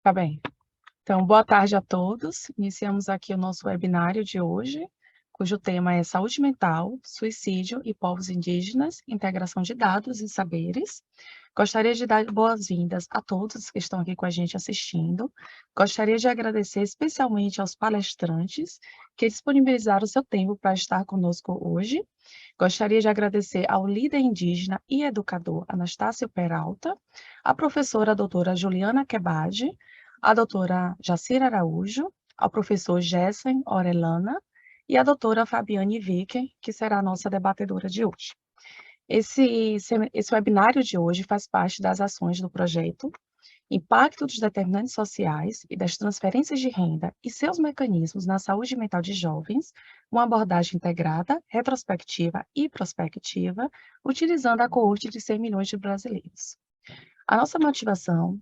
Tá bem. Então, boa tarde a todos. Iniciamos aqui o nosso webinário de hoje, cujo tema é Saúde Mental, Suicídio e Povos Indígenas, Integração de Dados e Saberes. Gostaria de dar boas-vindas a todos que estão aqui com a gente assistindo. Gostaria de agradecer especialmente aos palestrantes que disponibilizaram o seu tempo para estar conosco hoje. Gostaria de agradecer ao líder indígena e educador Anastácio Peralta, à professora doutora Juliana Quebade, à doutora Jacira Araújo, ao professor Gessen Orelana e à doutora Fabiane Vicker, que será a nossa debatedora de hoje. Esse webinário de hoje faz parte das ações do projeto Impacto dos Determinantes Sociais e das Transferências de Renda e seus Mecanismos na Saúde Mental de Jovens, uma abordagem integrada, retrospectiva e prospectiva, utilizando a coorte de 100 milhões de brasileiros. A nossa motivação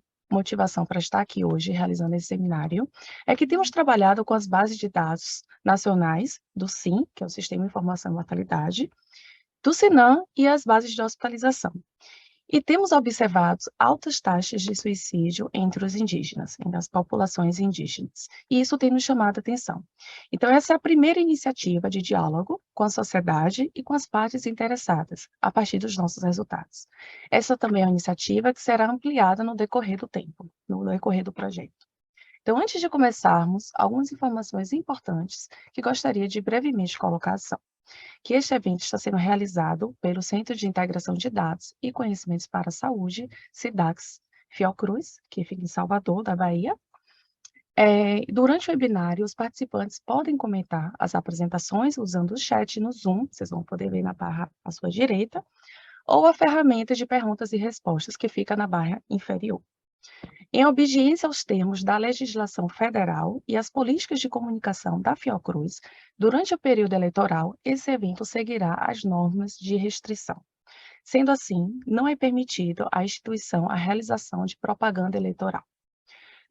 para estar aqui hoje realizando esse seminário é que temos trabalhado com as bases de dados nacionais do SIM, que é o Sistema de Informação e Mortalidade, do SINAM e as bases de hospitalização. E temos observado altas taxas de suicídio entre os indígenas, entre as populações indígenas. E isso tem nos chamado a atenção. Então, essa é a primeira iniciativa de diálogo com a sociedade e com as partes interessadas, a partir dos nossos resultados. Essa também é uma iniciativa que será ampliada no decorrer do tempo, no decorrer do projeto. Então, antes de começarmos, algumas informações importantes que gostaria de brevemente colocar que este evento está sendo realizado pelo Centro de Integração de Dados e Conhecimentos para a Saúde, SIDAX Fiocruz, que fica em Salvador, da Bahia. Durante o webinário, os participantes podem comentar as apresentações usando o chat no Zoom, vocês vão poder ver na barra à sua direita, ou a ferramenta de perguntas e respostas que fica na barra inferior. Em obediência aos termos da legislação federal e às políticas de comunicação da Fiocruz, durante o período eleitoral, esse evento seguirá as normas de restrição. Sendo assim, não é permitido à instituição a realização de propaganda eleitoral.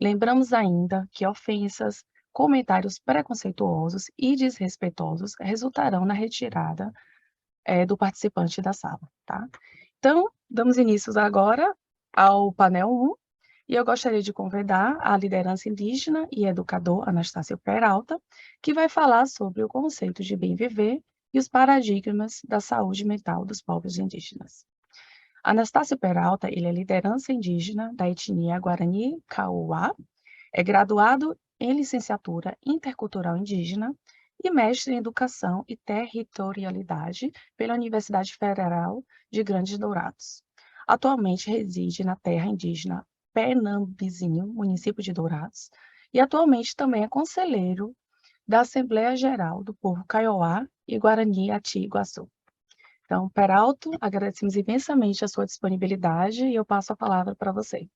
Lembramos ainda que ofensas, comentários preconceituosos e desrespeitosos resultarão na retirada do participante da sala, tá? Então, damos início agora ao painel 1, e eu gostaria de convidar a liderança indígena e educador Anastácio Peralta, que vai falar sobre o conceito de bem viver e os paradigmas da saúde mental dos povos indígenas. Anastácio Peralta, ele é liderança indígena da etnia Guarani Kaiowá, é graduado em licenciatura intercultural indígena e mestre em educação e territorialidade pela Universidade Federal de Grandes Dourados. Atualmente reside na terra indígena Pernambizinho, município de Dourados, e atualmente também é conselheiro da Assembleia Geral do Povo Kaiowá e Guarani Ati-Iguaçu. Então, Peralta, agradecemos imensamente a sua disponibilidade e eu passo a palavra para você.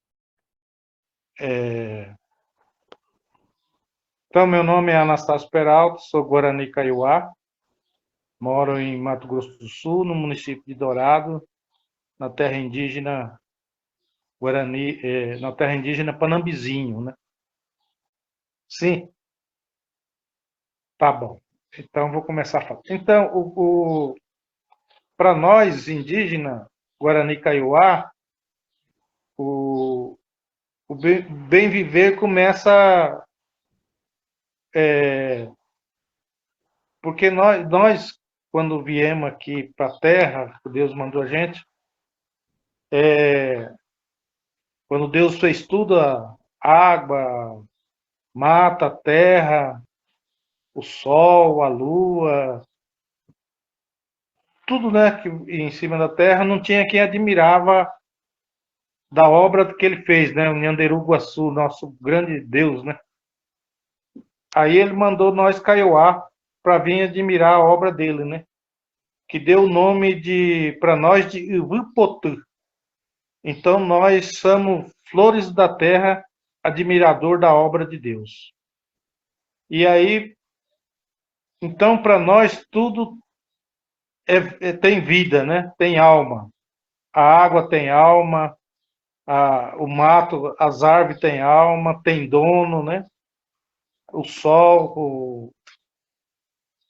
Então, meu nome é Anastácio Peralta, sou Guarani Kaiowá, moro em Mato Grosso do Sul, no município de Dourado, na terra indígena Guarani, na terra indígena Panambizinho, né? Sim, tá bom. Então, vou começar a falar. Então, para nós, indígena Guarani Kaiowá, o bem viver começa porque nós, quando viemos aqui para a Terra, Deus mandou a gente, quando Deus fez tudo, a água, mata, terra, o sol, a lua, tudo, né, que em cima da terra, não tinha quem admirava da obra que ele fez, né, o Nyanderu Guaçu, nosso grande Deus, né. Aí ele mandou nós Kaiowá para vir admirar a obra dele, né, que deu o nome para nós de Ivupotu. Então nós somos flores da terra, admirador da obra de Deus. E aí, então para nós tudo tem vida, né? Tem alma. A água tem alma, o mato, as árvores têm alma, tem dono, né? O sol,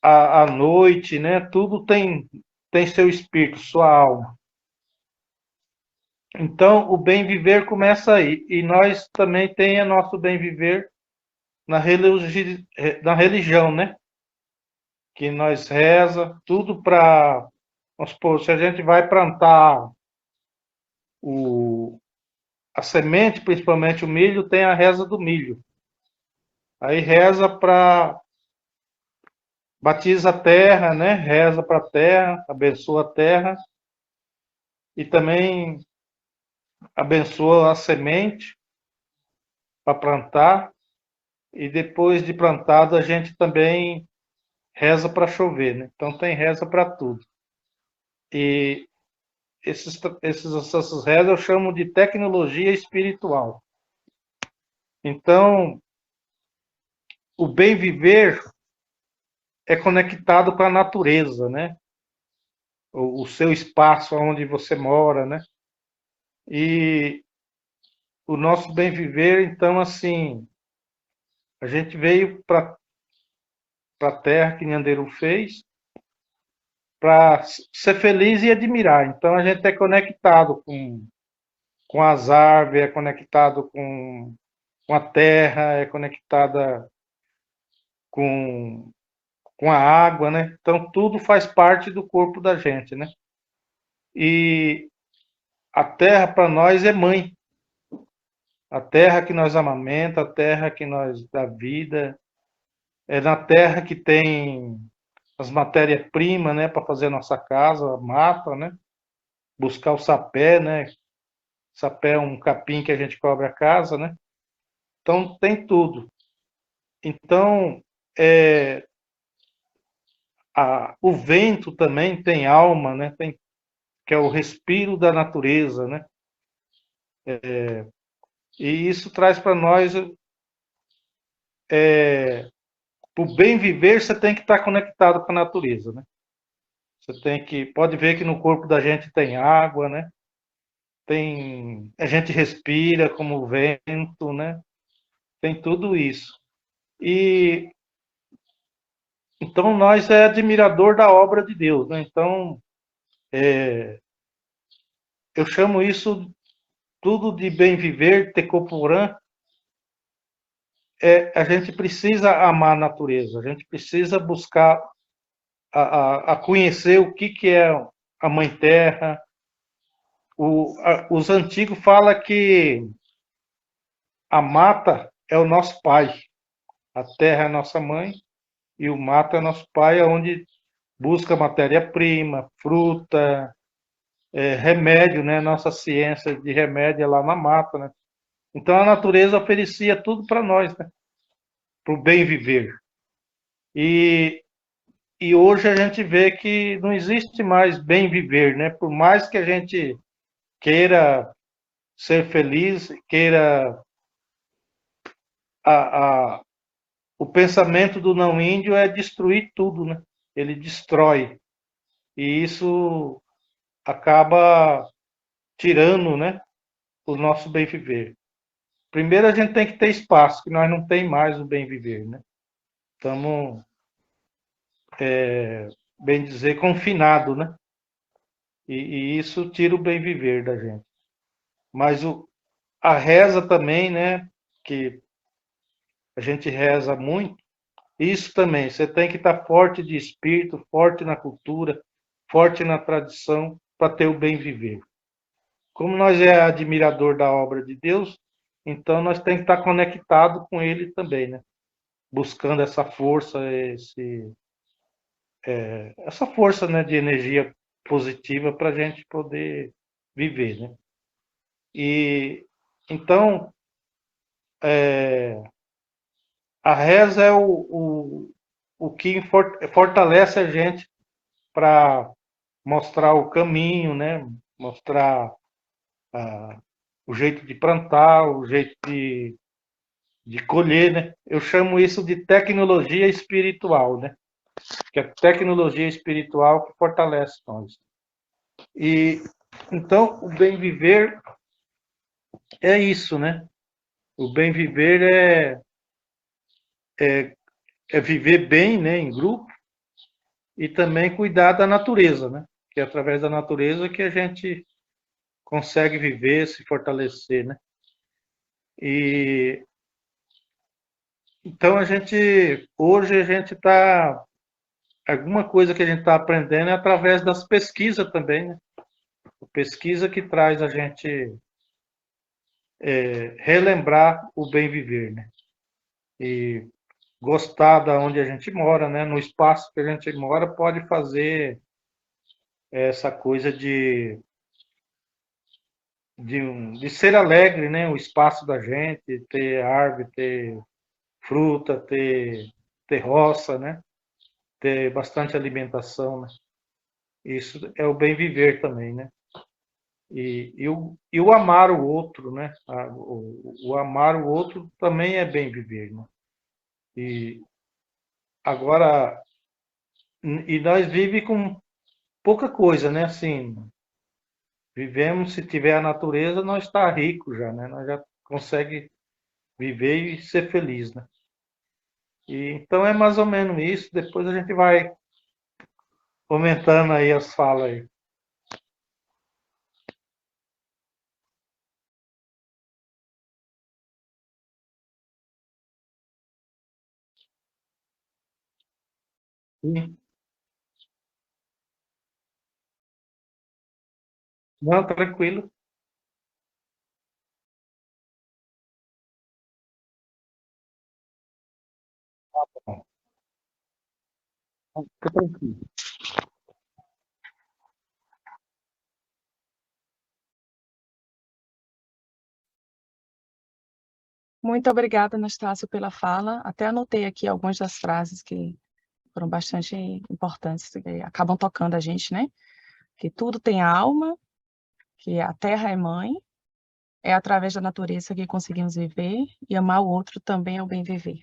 a noite, né? Tudo tem seu espírito, sua alma. Então, o bem viver começa aí. E nós também temos nosso bem viver na religião, né? Que nós reza tudo para, vamos supor, se a gente vai plantar o, a semente, principalmente o milho, tem a reza do milho. Aí reza para, batiza a terra, né? Reza para a terra, abençoa a terra e também abençoa a semente para plantar. E depois de plantado, a gente também reza para chover, né? Então tem reza para tudo. E essas rezas eu chamo de tecnologia espiritual. Então, o bem viver é conectado com a natureza, né? O seu espaço onde você mora, né? E o nosso bem viver, então, assim, a gente veio para a terra que Nhanderu fez para ser feliz e admirar. Então, a gente é conectado com as árvores, é conectado com a terra, é conectada com, com a água, né? Então, tudo faz parte do corpo da gente, né? E a terra para nós é mãe. A terra que nós amamenta, a terra que nós dá vida, é na terra que tem as matérias-primas, né, para fazer a nossa casa, a mata, né? Buscar o sapé, né? Sapé é um capim que a gente cobre a casa, né? Então tem tudo. Então, é, o vento também tem alma, né? Tem, que é o respiro da natureza, né? E isso traz para nós o bem viver, você tem que estar conectado com a natureza, né? Você tem que, pode ver que no corpo da gente tem água, né? Tem, a gente respira como o vento, né? Tem tudo isso. E então nós é admirador da obra de Deus, né? Então eu chamo isso tudo de bem viver, Tecoporã. A gente precisa amar a natureza, a gente precisa buscar a conhecer o que é a Mãe Terra. Os antigos falam que a mata é o nosso pai, a terra é a nossa mãe e o mato é nosso pai, onde busca matéria-prima, fruta, remédio, né? Nossa ciência de remédio é lá na mata, né? Então a natureza oferecia tudo para nós, né? Para o bem viver. E, e hoje a gente vê que não existe mais bem viver, né? Por mais que a gente queira ser feliz, queira a, a, o pensamento do não índio é destruir tudo, né? Ele destrói. E isso acaba tirando, né, o nosso bem viver. Primeiro a gente tem que ter espaço, que nós não tem mais o bem viver, né? Estamos, bem dizer, confinados, né? E isso tira o bem viver da gente. Mas a reza também, né, que a gente reza muito, isso também, você tem que estar forte de espírito, forte na cultura, forte na tradição, para ter o bem viver. Como nós é admirador da obra de Deus, então nós temos que estar conectado com Ele também, né? Buscando essa força, essa força, né, de energia positiva para a gente poder viver, né? E então a reza é o que fortalece a gente para mostrar o caminho, né? Mostrar ah, o jeito de plantar, o jeito de colher, né? Eu chamo isso de tecnologia espiritual, né? Que é a tecnologia espiritual que fortalece nós. E então o bem viver é isso, né? O bem viver é viver bem, né, em grupo e também cuidar da natureza, né? Que é através da natureza que a gente consegue viver, se fortalecer, né? E então hoje a gente está, alguma coisa que a gente está aprendendo é através das pesquisas também, né? Pesquisa que traz a gente relembrar o bem viver, né? E gostar da onde a gente mora, né? No espaço que a gente mora pode fazer essa coisa de ser alegre, né? O espaço da gente, ter árvore, ter fruta, ter roça, né? Ter bastante alimentação, né? Isso é o bem viver também, né? E o amar o outro, né? O amar o outro também é bem viver, né? E agora, e nós vivemos com pouca coisa, né? Assim, vivemos, se tiver a natureza, nós está rico já, né? Nós já consegue viver e ser feliz, né? E então é mais ou menos isso. Depois a gente vai comentando aí as falas aí. Sim. Não, tranquilo. Fica tranquilo. Muito obrigada, Anastácio, pela fala. Até anotei aqui algumas das frases que foram bastante importantes, que acabam tocando a gente, né? Que tudo tem alma, que a terra é mãe, é através da natureza que conseguimos viver e amar o outro também é o bem viver.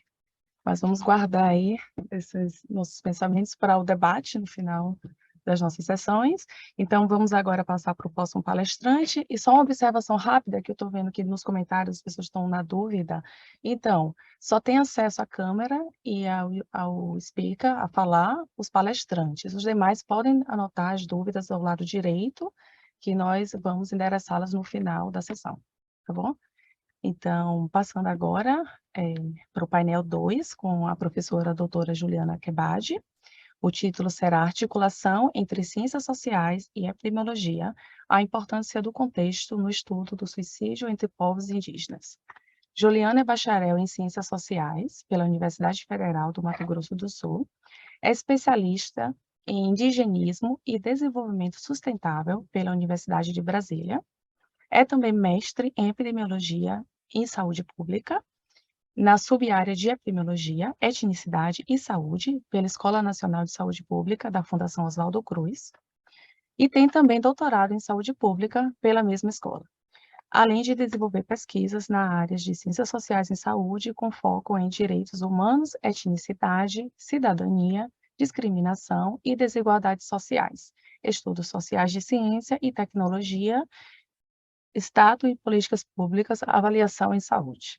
Mas vamos guardar aí esses nossos pensamentos para o debate no final das nossas sessões. Então, vamos agora passar para o próximo palestrante. E só uma observação rápida, que eu estou vendo que nos comentários as pessoas estão na dúvida. Então, só tem acesso à câmera e ao speaker a falar os palestrantes. Os demais podem anotar as dúvidas ao lado direito, que nós vamos endereçá-las no final da sessão. Tá bom? Então, passando agora para o painel 2, com a professora doutora Juliana Kebade. O título será Articulação entre Ciências Sociais e Epidemiologia, a importância do contexto no estudo do suicídio entre povos indígenas. Juliana é bacharel em Ciências Sociais pela Universidade Federal do Mato Grosso do Sul, é especialista em indigenismo e desenvolvimento sustentável pela Universidade de Brasília, é também mestre em epidemiologia em saúde pública, na sub-área de epidemiologia, etnicidade e saúde, pela Escola Nacional de Saúde Pública da Fundação Oswaldo Cruz, e tem também doutorado em saúde pública pela mesma escola, além de desenvolver pesquisas na área de ciências sociais em saúde, com foco em direitos humanos, etnicidade, cidadania, discriminação e desigualdades sociais, estudos sociais de ciência e tecnologia, Estado e políticas públicas, avaliação em saúde.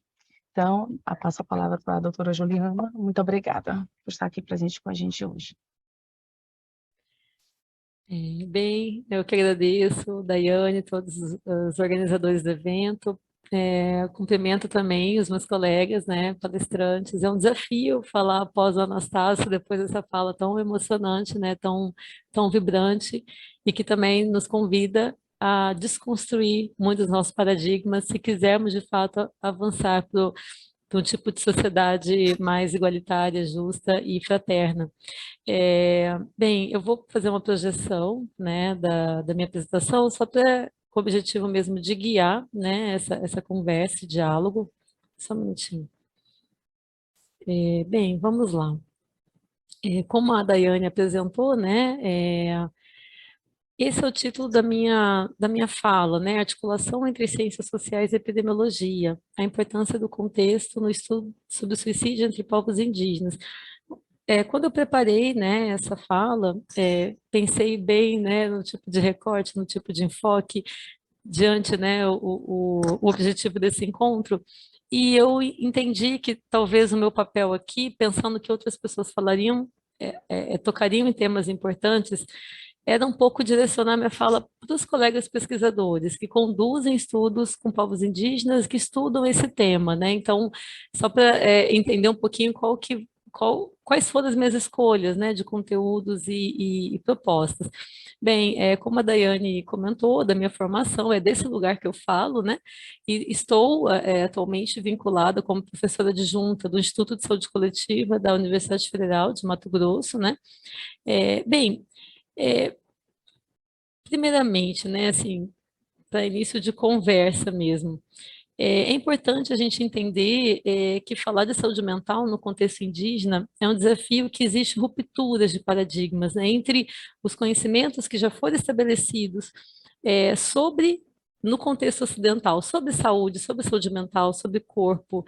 Então, passo a palavra para a doutora Juliana. Muito obrigada por estar aqui presente com a gente hoje. Bem, eu que agradeço, Daiane, todos os organizadores do evento. Cumprimento também os meus colegas, né, palestrantes. É um desafio falar após o Anastácio, depois dessa fala tão emocionante, né, tão vibrante, e que também nos convida a desconstruir muitos dos nossos paradigmas, se quisermos, de fato, avançar para um tipo de sociedade mais igualitária, justa e fraterna. Bem, eu vou fazer uma projeção, né, da minha apresentação, só para com o objetivo mesmo de guiar, né, essa conversa, diálogo. Só um minutinho. Bem, vamos lá. Como a Daiane apresentou, né, esse é o título da minha fala, né, Articulação entre Ciências Sociais e Epidemiologia, a importância do contexto no estudo sobre o suicídio entre povos indígenas. Quando eu preparei, né, essa fala, pensei bem, né, no tipo de recorte, no tipo de enfoque, diante, né, o objetivo desse encontro, e eu entendi que talvez o meu papel aqui, pensando que outras pessoas falariam, tocariam em temas importantes, era um pouco direcionar minha fala para os colegas pesquisadores que conduzem estudos com povos indígenas, que estudam esse tema, né? Então, só para entender um pouquinho quais foram as minhas escolhas, né, de conteúdos e propostas. Bem, como a Daiane comentou, da minha formação, é desse lugar que eu falo, né? E estou atualmente vinculada como professora adjunta do Instituto de Saúde Coletiva da Universidade Federal de Mato Grosso, né? Bem, é, primeiramente, né, assim, para início de conversa mesmo, é importante a gente entender que falar de saúde mental no contexto indígena é um desafio que existe rupturas de paradigmas, né, entre os conhecimentos que já foram estabelecidos sobre, no contexto ocidental, sobre saúde mental, sobre corpo,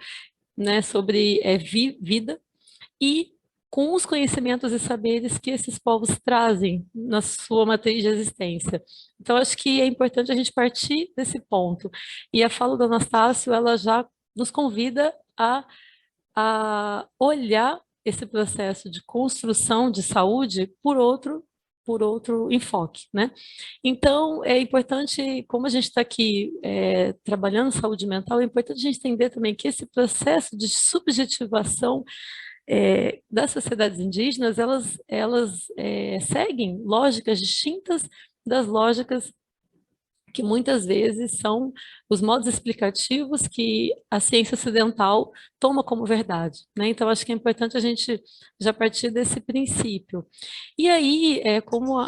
né, sobre vida, e com os conhecimentos e saberes que esses povos trazem na sua matriz de existência. Então, acho que é importante a gente partir desse ponto. E a fala do Anastácio, ela já nos convida a olhar esse processo de construção de saúde por outro enfoque, né? Então, é importante, como a gente está aqui trabalhando saúde mental, é importante a gente entender também que esse processo de subjetivação das sociedades indígenas, elas seguem lógicas distintas das lógicas que muitas vezes são os modos explicativos que a ciência ocidental toma como verdade, né? Então, acho que é importante a gente já partir desse princípio. E aí, como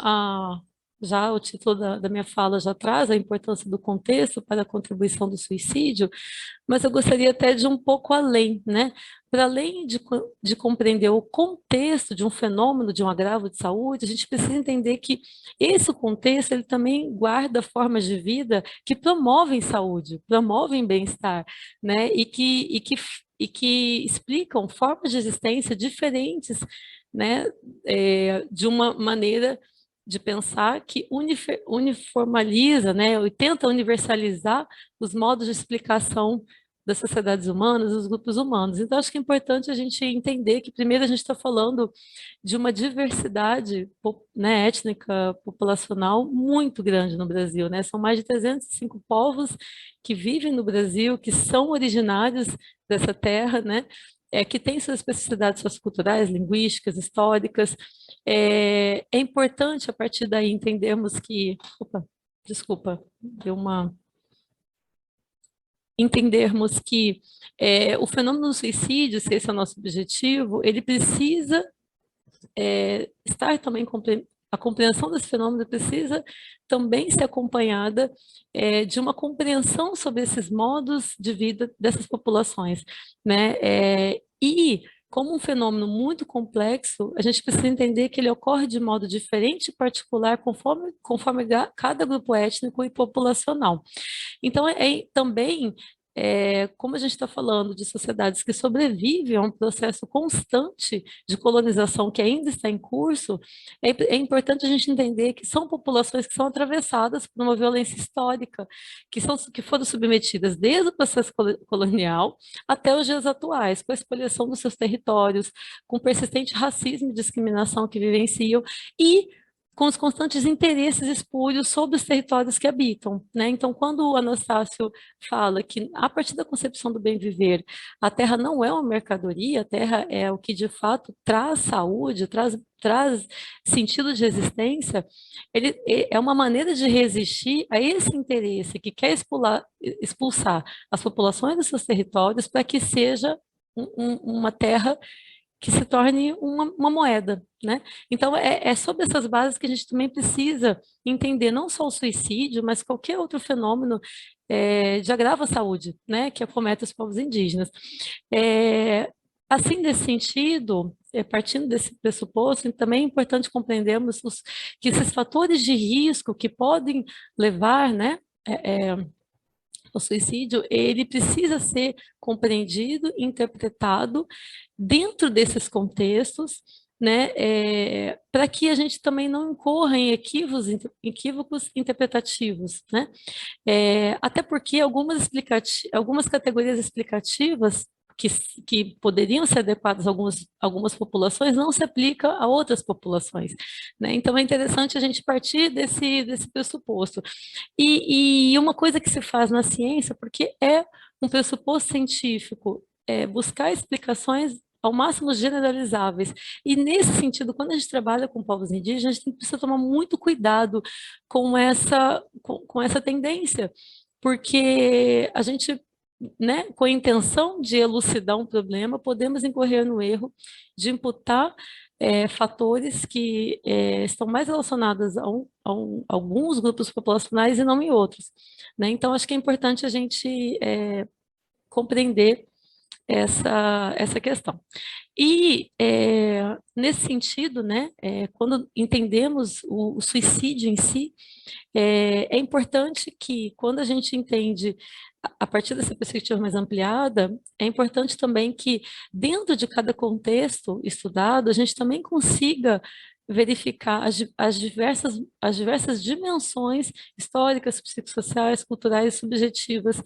já o título da minha fala já traz a importância do contexto para a contribuição do suicídio, mas eu gostaria até de um pouco além, né? Para além de compreender o contexto de um fenômeno, de um agravo de saúde, a gente precisa entender que esse contexto ele também guarda formas de vida que promovem saúde, promovem bem-estar, né? E que explicam formas de existência diferentes, né? De uma maneira de pensar que uniformaliza, né? E tenta universalizar os modos de explicação das sociedades humanas, dos grupos humanos. Então, acho que é importante a gente entender que, primeiro, a gente está falando de uma diversidade, né, étnica, populacional muito grande no Brasil, né? São mais de 305 povos que vivem no Brasil, que são originários dessa terra, né? Que têm suas especificidades socioculturais, linguísticas, históricas. É importante, a partir daí, entendermos que... Opa, desculpa, deu uma entendermos que o fenômeno do suicídio, se esse é o nosso objetivo, ele precisa estar também a compreensão desse fenômeno precisa também ser acompanhada de uma compreensão sobre esses modos de vida dessas populações, né? E como um fenômeno muito complexo, a gente precisa entender que ele ocorre de modo diferente e particular conforme cada grupo étnico e populacional. Então, também, como a gente está falando de sociedades que sobrevivem a um processo constante de colonização que ainda está em curso, é importante a gente entender que são populações que são atravessadas por uma violência histórica, que foram submetidas desde o processo colonial até os dias atuais, com a expoliação dos seus territórios, com persistente racismo e discriminação que vivenciam, e com os constantes interesses espúrios sobre os territórios que habitam, né? Então, quando o Anastácio fala que, a partir da concepção do bem viver, a terra não é uma mercadoria, a terra é o que, de fato, traz saúde, traz sentido de existência, ele é uma maneira de resistir a esse interesse que quer expulsar as populações dos seus territórios para que seja uma terra que se torne uma moeda, né? Então, é sobre essas bases que a gente também precisa entender não só o suicídio, mas qualquer outro fenômeno de agravo à saúde, né, que acomete os povos indígenas. Assim, nesse sentido, partindo desse pressuposto, também é importante compreendermos que esses fatores de risco que podem levar, né, o suicídio, ele precisa ser compreendido, interpretado dentro desses contextos, né, para que a gente também não incorra em equívocos interpretativos, né? Até porque algumas categorias explicativas que poderiam ser adequadas a algumas populações não se aplica a outras populações, né? Então, é interessante a gente partir desse pressuposto. E uma coisa que se faz na ciência, porque é um pressuposto científico, é buscar explicações ao máximo generalizáveis. E, nesse sentido, quando a gente trabalha com povos indígenas, a gente precisa tomar muito cuidado com essa tendência, porque a gente, né, com a intenção de elucidar um problema, podemos incorrer no erro de imputar fatores que estão mais relacionados alguns grupos populacionais e não em outros, né? Então, acho que é importante a gente compreender essa questão. E, nesse sentido, né, quando entendemos o suicídio em si, é importante que, quando a gente entende a partir dessa perspectiva mais ampliada, é importante também que, dentro de cada contexto estudado, a gente também consiga verificar as diversas dimensões históricas, psicossociais, culturais e subjetivas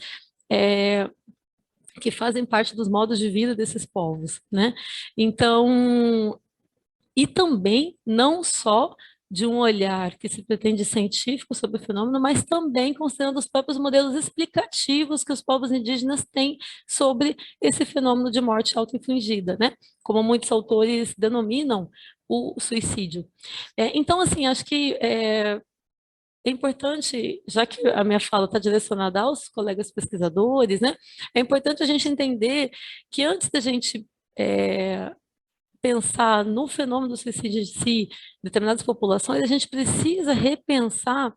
que fazem parte dos modos de vida desses povos, né? Então, e também não só de um olhar que se pretende científico sobre o fenômeno, mas também considerando os próprios modelos explicativos que os povos indígenas têm sobre esse fenômeno de morte auto-infligida, né? Como muitos autores denominam o suicídio. Então, assim, acho que é importante, já que a minha fala está direcionada aos colegas pesquisadores, né? É importante a gente entender que, antes da gente pensar no fenômeno do suicídio em si, em determinadas populações, a gente precisa repensar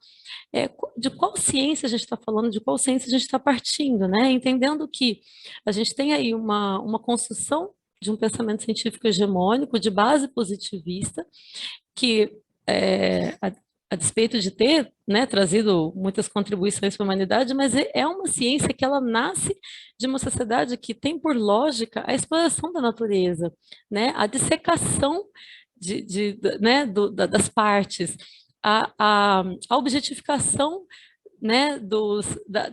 de qual ciência a gente está falando, de qual ciência a gente está partindo, né? Entendendo que a gente tem aí uma construção de um pensamento científico hegemônico, de base positivista, que a despeito de ter, né, trazido muitas contribuições para a humanidade, mas é uma ciência que ela nasce de uma sociedade que tem por lógica a exploração da natureza, né, a dissecação né, das partes, a objetificação, né,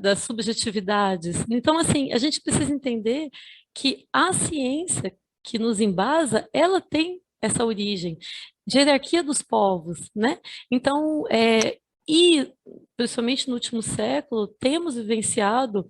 das subjetividades. Então, assim, a gente precisa entender que a ciência que nos embasa, ela tem essa origem de hierarquia dos povos, né? Então, e principalmente no último século, temos vivenciado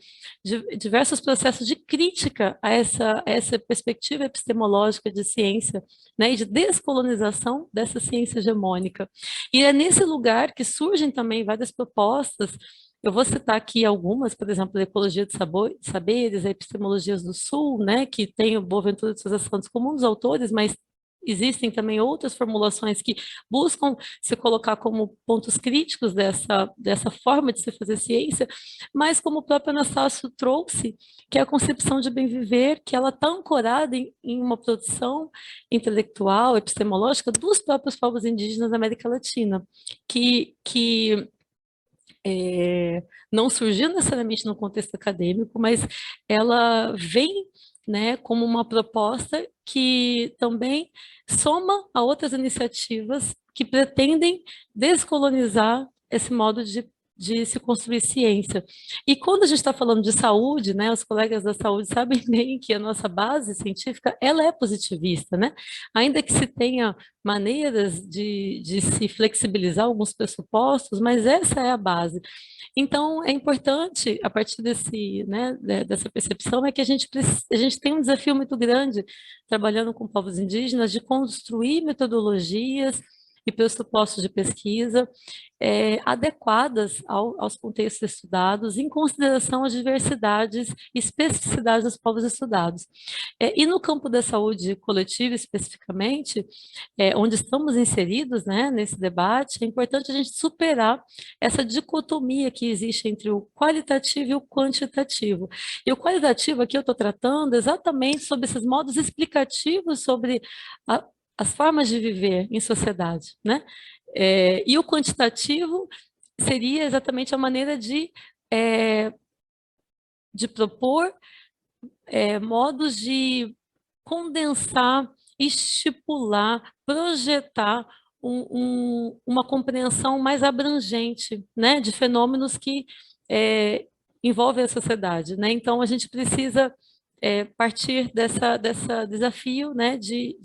diversos processos de crítica a essa perspectiva epistemológica de ciência, né, e de descolonização dessa ciência hegemônica. E é nesse lugar que surgem também várias propostas. Eu vou citar aqui algumas, por exemplo, a ecologia de saberes, a epistemologias do Sul, né, que tem o Boaventura de Sousa Santos como um dos autores, mas existem também outras formulações que buscam se colocar como pontos críticos dessa forma de se fazer ciência, mas, como o próprio Anastácio trouxe, que é a concepção de bem viver, que ela está ancorada em uma produção intelectual, epistemológica dos próprios povos indígenas da América Latina, que não surgiu necessariamente no contexto acadêmico, mas ela vem, né, como uma proposta que também soma a outras iniciativas que pretendem descolonizar esse modo de se construir ciência. E quando a gente está falando de saúde, né, os colegas da saúde sabem bem que a nossa base científica, ela é positivista, né? Ainda que se tenha maneiras de se flexibilizar alguns pressupostos, mas essa é a base. Então, é importante, a partir dessa percepção, é que a gente tem um desafio muito grande, trabalhando com povos indígenas, de construir metodologias e pressupostos de pesquisa adequadas aos contextos estudados, em consideração às diversidades e especificidades dos povos estudados. E no campo da saúde coletiva, especificamente, onde estamos inseridos, né, nesse debate, é importante a gente superar essa dicotomia que existe entre o qualitativo e o quantitativo. E o qualitativo aqui eu estou tratando exatamente sobre esses modos explicativos sobre as formas de viver em sociedade, né? E o quantitativo seria exatamente a maneira de propor modos de condensar, estipular, projetar uma compreensão mais abrangente, né, de fenômenos que envolvem a sociedade, né? Então, a gente precisa partir dessa desafio, né, de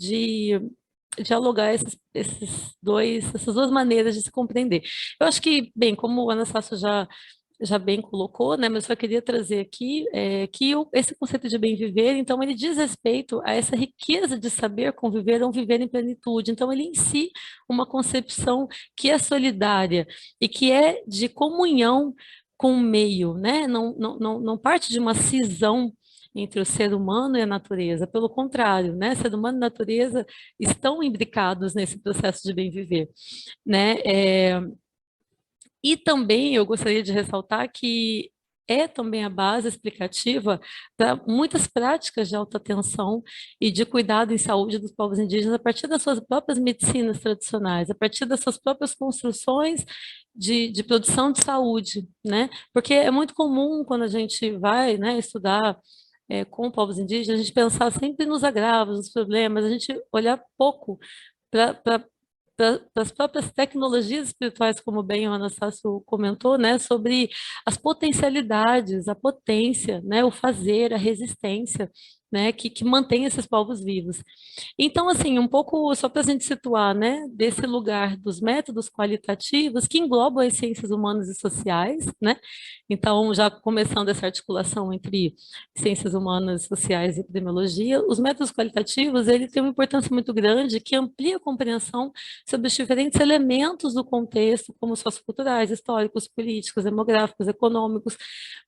dialogar essas duas maneiras de se compreender. Eu acho que, bem, como o Anastácio já bem colocou, né, mas eu só queria trazer aqui que esse conceito de bem viver, então, ele diz respeito a essa riqueza de saber conviver ou viver em plenitude. Então, ele em si, uma concepção que é solidária e que é de comunhão com o meio, né? Não parte de uma cisão entre o ser humano e a natureza, pelo contrário, né? Ser humano e natureza estão imbricados nesse processo de bem viver, né? E também eu gostaria de ressaltar que é também a base explicativa para muitas práticas de alta tensão e de cuidado em saúde dos povos indígenas a partir das suas próprias medicinas tradicionais, a partir das suas próprias construções de produção de saúde, né? Porque é muito comum quando a gente vai, né, estudar com povos indígenas, a gente pensar sempre nos agravos, nos problemas, a gente olhar pouco para as próprias tecnologias espirituais, como bem o Anastácio comentou, né, sobre as potencialidades, a potência, né, o fazer, a resistência, né, que mantém esses povos vivos. Então, assim, um pouco só para a gente situar, né, desse lugar dos métodos qualitativos que englobam as ciências humanas e sociais, né, então, já começando essa articulação entre ciências humanas, sociais e epidemiologia, os métodos qualitativos, ele tem uma importância muito grande que amplia a compreensão sobre os diferentes elementos do contexto, como socioculturais, históricos, políticos, demográficos, econômicos,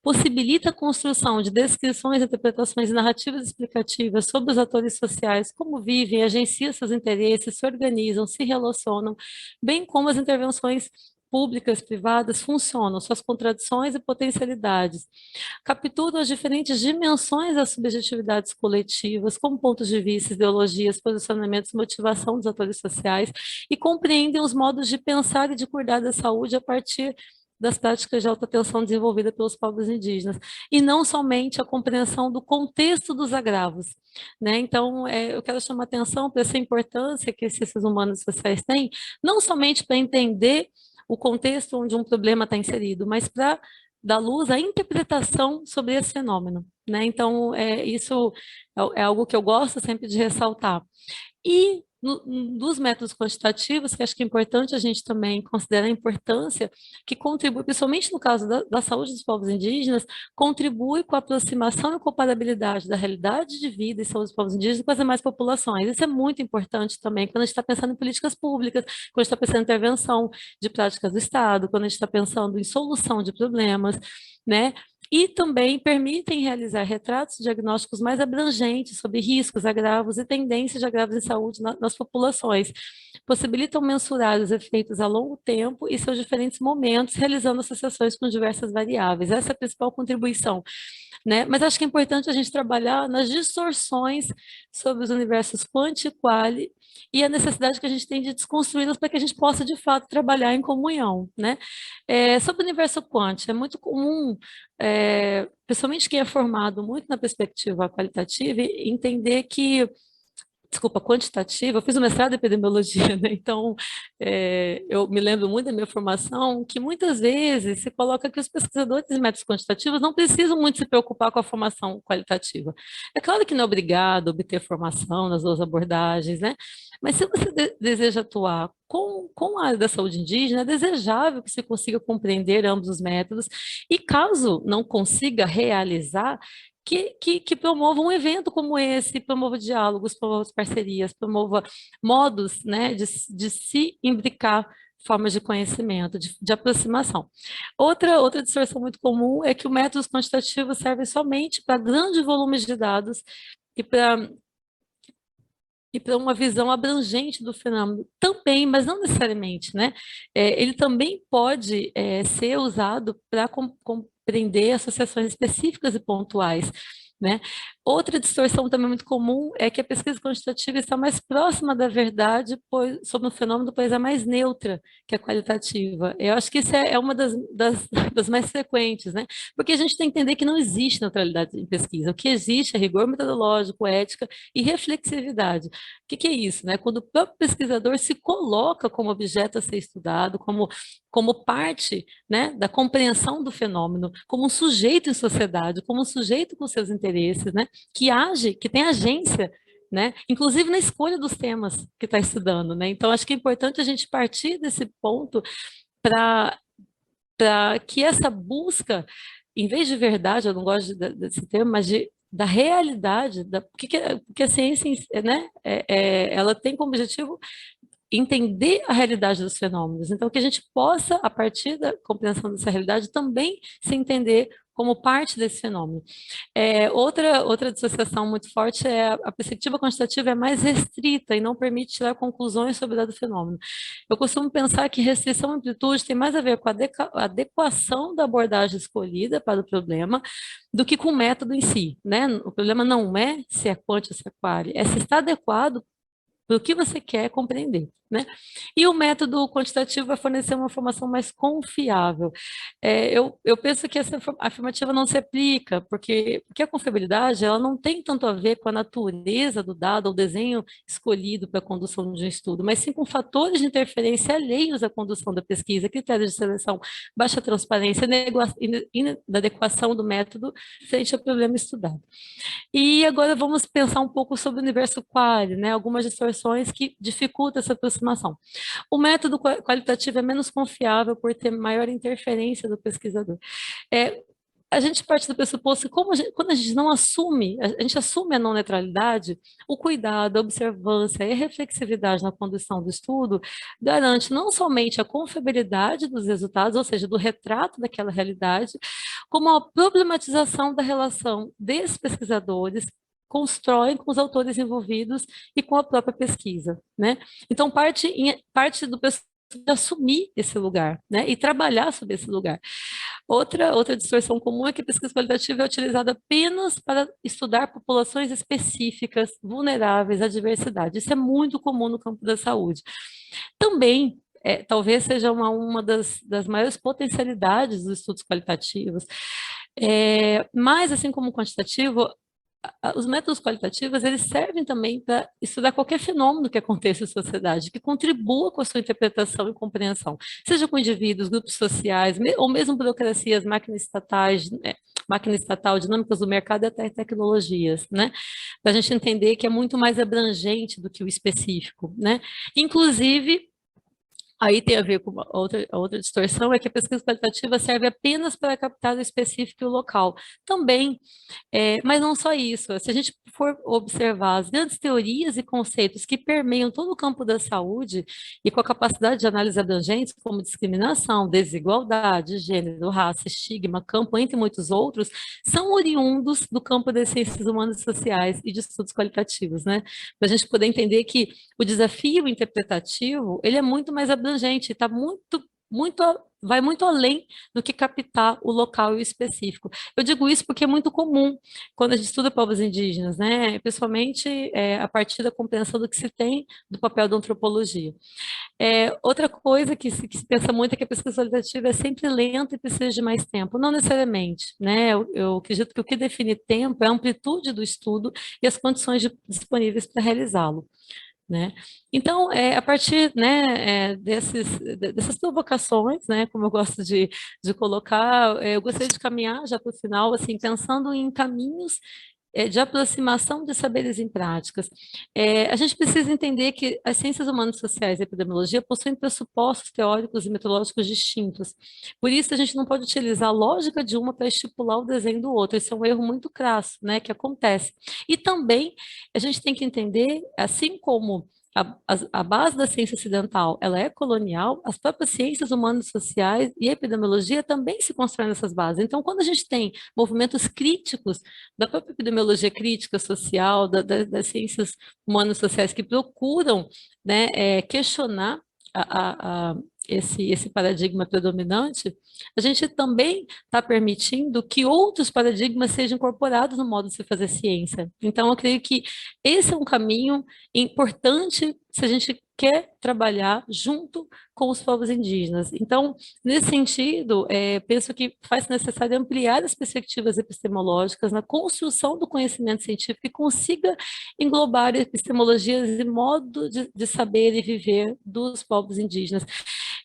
possibilita a construção de descrições, interpretações e narrativas explicativas sobre os atores sociais, como vivem, agenciam seus interesses, se organizam, se relacionam, bem como as intervenções públicas, privadas, funcionam, suas contradições e potencialidades. Capturam as diferentes dimensões das subjetividades coletivas, como pontos de vista, ideologias, posicionamentos, motivação dos atores sociais, e compreendem os modos de pensar e de cuidar da saúde a partir das práticas de alta tensão desenvolvidas pelos povos indígenas, e não somente a compreensão do contexto dos agravos, né? Então, eu quero chamar atenção para essa importância que as ciências humanas e sociais têm, não somente para entender o contexto onde um problema está inserido, mas para dar luz à interpretação sobre esse fenômeno, né? Então, isso é algo que eu gosto sempre de ressaltar. E dos métodos quantitativos, que acho que é importante a gente também considerar a importância que contribui, principalmente no caso da saúde dos povos indígenas, contribui com a aproximação e comparabilidade da realidade de vida e saúde dos povos indígenas com as demais populações. Isso é muito importante também quando a gente está pensando em políticas públicas, quando a gente está pensando em intervenção de práticas do Estado, quando a gente está pensando em solução de problemas, né? E também permitem realizar retratos diagnósticos mais abrangentes sobre riscos, agravos e tendências de agravos em saúde nas populações. Possibilitam mensurar os efeitos a longo tempo e seus diferentes momentos, realizando associações com diversas variáveis. Essa é a principal contribuição, né? Mas acho que é importante a gente trabalhar nas distorções sobre os universos quanti e quali e a necessidade que a gente tem de desconstruí-las para que a gente possa, de fato, trabalhar em comunhão, né? Sobre o universo quântico, é muito comum, principalmente quem é formado muito na perspectiva qualitativa, entender que desculpa, quantitativa, eu fiz um mestrado em epidemiologia, né? Então, eu me lembro muito da minha formação, que muitas vezes se coloca que os pesquisadores de métodos quantitativos não precisam muito se preocupar com a formação qualitativa. É claro que não é obrigado a obter formação nas duas abordagens, né? Mas se você deseja atuar com a área da saúde indígena, é desejável que se consiga compreender ambos os métodos, e caso não consiga realizar, que promova um evento como esse, promova diálogos, promova parcerias, promova modos, né, de se imbricar formas de conhecimento, de aproximação. Outra distorção muito comum é que os métodos quantitativos servem somente para grandes volumes de dados e para uma visão abrangente do fenômeno também, mas não necessariamente, né? Ele também pode ser usado para compreender associações específicas e pontuais, né? Outra distorção também muito comum é que a pesquisa quantitativa está mais próxima da verdade sobre o fenômeno, pois é mais neutra que a qualitativa. Eu acho que isso é uma das mais frequentes, né? Porque a gente tem que entender que não existe neutralidade em pesquisa. O que existe é rigor metodológico, ética e reflexividade. O que é isso, né? Quando o próprio pesquisador se coloca como objeto a ser estudado, como parte, né, da compreensão do fenômeno, como um sujeito em sociedade, como um sujeito com seus interesses, né? que age, que tem agência, né? Inclusive na escolha dos temas que está estudando, né? Então, acho que é importante a gente partir desse ponto para que essa busca, em vez de verdade, eu não gosto desse termo, mas da realidade, porque a ciência, né, ela tem como objetivo entender a realidade dos fenômenos. Então, que a gente possa, a partir da compreensão dessa realidade, também se entender como parte desse fenômeno. Outra dissociação muito forte é a perspectiva quantitativa é mais restrita e não permite tirar conclusões sobre o dado fenômeno. Eu costumo pensar que restrição e amplitude tem mais a ver com a adequação da abordagem escolhida para o problema do que com o método em si, né? O problema não é se é quant ou se é quali, é se está adequado para o que você quer compreender, né? E o método quantitativo vai fornecer uma informação mais confiável. Eu penso que essa afirmativa não se aplica, porque a confiabilidade ela não tem tanto a ver com a natureza do dado ou desenho escolhido para a condução de um estudo, mas sim com fatores de interferência alheios à condução da pesquisa, critérios de seleção, baixa transparência, inadequação do método frente ao problema estudado. E agora vamos pensar um pouco sobre o universo quali, né? Algumas distorções que dificultam essa aproximação. O método qualitativo é menos confiável por ter maior interferência do pesquisador. A gente parte do pressuposto que quando a gente não assume, a gente assume a não neutralidade, o cuidado, a observância e a reflexividade na condução do estudo garante não somente a confiabilidade dos resultados, ou seja, do retrato daquela realidade, como a problematização da relação desses pesquisadores constroem com os autores envolvidos e com a própria pesquisa, né? Então, parte do pessoal de assumir esse lugar, né? E trabalhar sobre esse lugar. Outra distorção comum é que a pesquisa qualitativa é utilizada apenas para estudar populações específicas, vulneráveis à diversidade. Isso é muito comum no campo da saúde. Também, talvez seja uma das maiores potencialidades dos estudos qualitativos. Mas, assim como o quantitativo, os métodos qualitativos, eles servem também para estudar qualquer fenômeno que aconteça em sociedade, que contribua com a sua interpretação e compreensão, seja com indivíduos, grupos sociais, ou mesmo burocracias, máquinas estatais, máquina estatal, dinâmicas do mercado e até tecnologias, né? Para a gente entender que é muito mais abrangente do que o específico, né? Inclusive, aí tem a ver com a outra distorção, é que a pesquisa qualitativa serve apenas para captar o específico e o local. Também, mas não só isso. Se a gente for observar as grandes teorias e conceitos que permeiam todo o campo da saúde e com a capacidade de análise abrangentes, como discriminação, desigualdade, gênero, raça, estigma, campo, entre muitos outros, são oriundos do campo das ciências humanas e sociais e de estudos qualitativos, né? Para a gente poder entender que o desafio interpretativo, ele é muito mais abrangente, está vai muito além do que captar o local e o específico. Eu digo isso porque é muito comum quando a gente estuda povos indígenas, né? Principalmente a partir da compreensão do que se tem do papel da antropologia. Outra coisa que se pensa muito é que a pesquisa qualitativa é sempre lenta e precisa de mais tempo. Não necessariamente, né? Eu acredito que o que define tempo é a amplitude do estudo e as condições disponíveis para realizá-lo, né? Então, a partir, né, dessas provocações, né, como eu gosto de colocar, eu gostaria de caminhar já para o final, assim, pensando em caminhos de aproximação de saberes em práticas. A gente precisa entender que as ciências humanas sociais e a epidemiologia possuem pressupostos teóricos e metodológicos distintos. Por isso, a gente não pode utilizar a lógica de uma para estipular o desenho do outro. Esse é um erro muito crasso, né, que acontece. E também, a gente tem que entender, assim como a base da ciência ocidental, ela é colonial, as próprias ciências humanas e sociais e a epidemiologia também se constroem nessas bases. Então, quando a gente tem movimentos críticos da própria epidemiologia crítica social, das ciências humanas e sociais que procuram, né, questionar esse paradigma predominante, a gente também está permitindo que outros paradigmas sejam incorporados no modo de se fazer ciência. Então, eu creio que esse é um caminho importante se a gente quer trabalhar junto com os povos indígenas. Então, nesse sentido, penso que faz necessário ampliar as perspectivas epistemológicas na construção do conhecimento científico que consiga englobar epistemologias e modo de saber e viver dos povos indígenas.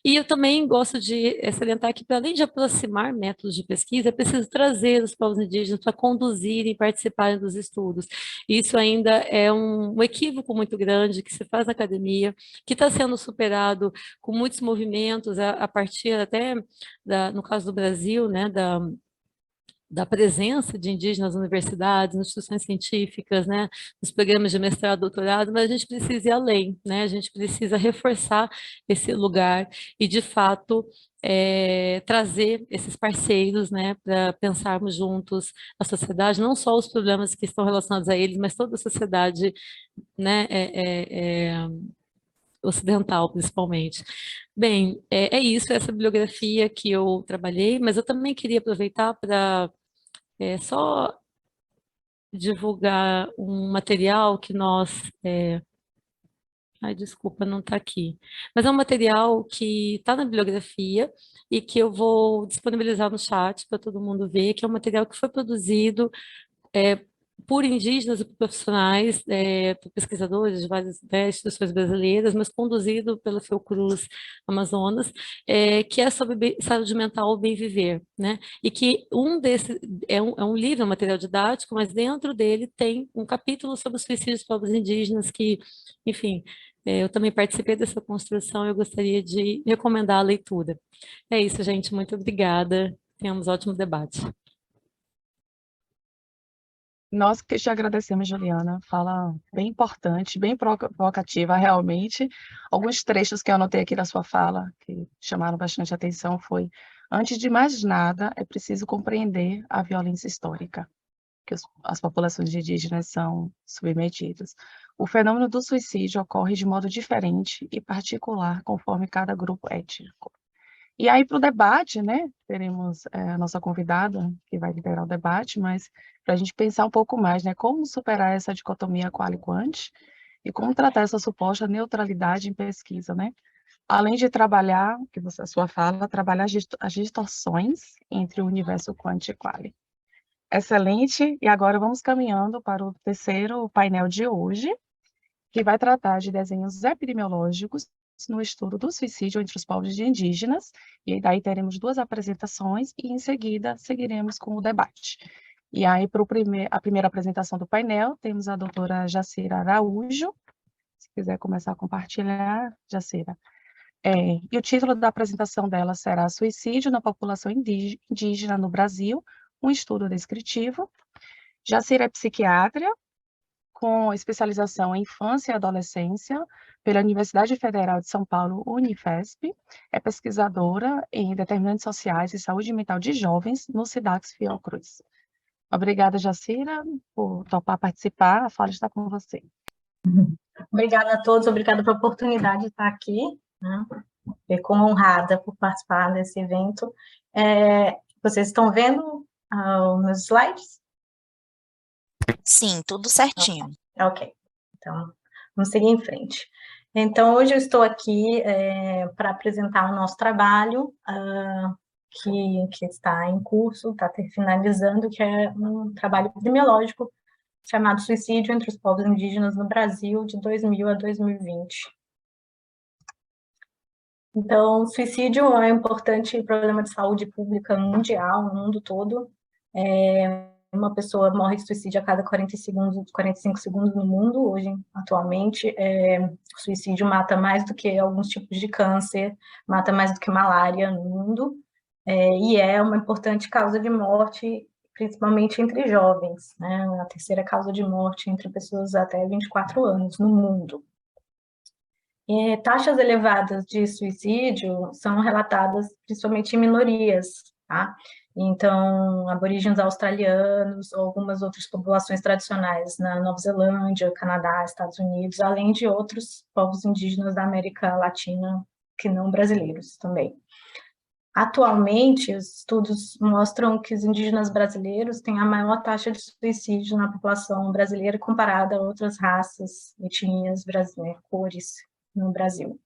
E eu também gosto de salientar que, para além de aproximar métodos de pesquisa, é preciso trazer os povos indígenas para conduzirem e participarem dos estudos. Isso ainda é um equívoco muito grande que se faz na academia, que está sendo superado com muitos movimentos, a partir até, no caso do Brasil, né, da presença de indígenas nas universidades, nas instituições científicas, né, nos programas de mestrado, doutorado, mas a gente precisa ir além, né, a gente precisa reforçar esse lugar e, de fato, trazer esses parceiros, né, para pensarmos juntos a sociedade, não só os problemas que estão relacionados a eles, mas toda a sociedade, né, ocidental, principalmente. Bem, é isso, essa bibliografia que eu trabalhei, mas eu também queria aproveitar para só divulgar um material que nós... Ai, desculpa, não está aqui. Mas é um material que está na bibliografia e que eu vou disponibilizar no chat para todo mundo ver, que é um material que foi produzido é, por indígenas e por profissionais, por pesquisadores de várias, né, instituições brasileiras, mas conduzido pela Fiocruz Amazonas, que é sobre saúde mental, bem viver, né? E que um desses é um livro, um material didático, mas dentro dele tem um capítulo sobre os suicídios dos povos indígenas que, enfim, eu também participei dessa construção e eu gostaria de recomendar a leitura. É isso, gente. Muito obrigada. Tenhamos um ótimo debate. Nós que te agradecemos, Juliana. Fala bem importante, bem provocativa, realmente. Alguns trechos que eu anotei aqui da sua fala, que chamaram bastante atenção, foi: antes de mais nada, é preciso compreender a violência histórica que as populações indígenas são submetidas. O fenômeno do suicídio ocorre de modo diferente e particular conforme cada grupo étnico. E aí, para o debate, né, teremos a nossa convidada, que vai liderar o debate, mas para a gente pensar um pouco mais, né, como superar essa dicotomia qual e quant, e como tratar essa suposta neutralidade em pesquisa, né? Além de trabalhar, que você, a sua fala, trabalhar as distorções entre o universo quant e quali. Excelente, e agora vamos caminhando para o terceiro painel de hoje, que vai tratar de desenhos epidemiológicos no estudo do suicídio entre os povos indígenas, e daí teremos duas apresentações e em seguida seguiremos com o debate. E aí, para a primeira apresentação do painel, temos a doutora Jacira Araújo, se quiser começar a compartilhar, Jacira. E o título da apresentação dela será Suicídio na População Indígena no Brasil, um estudo descritivo. Jacira é psiquiatra, com especialização em infância e adolescência pela Universidade Federal de São Paulo, Unifesp. É pesquisadora em determinantes sociais e saúde mental de jovens no SIDAX Fiocruz. Obrigada, Jacira, por topar participar. A fala está com você. Obrigada a todos, obrigada pela oportunidade de estar aqui, né? Fico honrada por participar desse evento. Vocês estão vendo os meus slides? Sim, tudo certinho. Ok, então vamos seguir em frente. Então, hoje eu estou aqui para apresentar o nosso trabalho, que está em curso, está finalizando, que é um trabalho epidemiológico chamado Suicídio entre os Povos Indígenas no Brasil, de 2000 a 2020. Então, suicídio é um importante problema de saúde pública mundial, no mundo todo. Uma pessoa morre de suicídio a cada 45 segundos no mundo, hoje, atualmente. O suicídio mata mais do que alguns tipos de câncer, mata mais do que malária no mundo, e é uma importante causa de morte, principalmente entre jovens, né? A terceira causa de morte entre pessoas até 24 anos no mundo. Taxas elevadas de suicídio são relatadas principalmente em minorias, tá? Então, aborígenes australianos ou algumas outras populações tradicionais na Nova Zelândia, Canadá, Estados Unidos, além de outros povos indígenas da América Latina que não brasileiros também. Atualmente, os estudos mostram que os indígenas brasileiros têm a maior taxa de suicídio na população brasileira comparada a outras raças, etnias, cores no Brasil.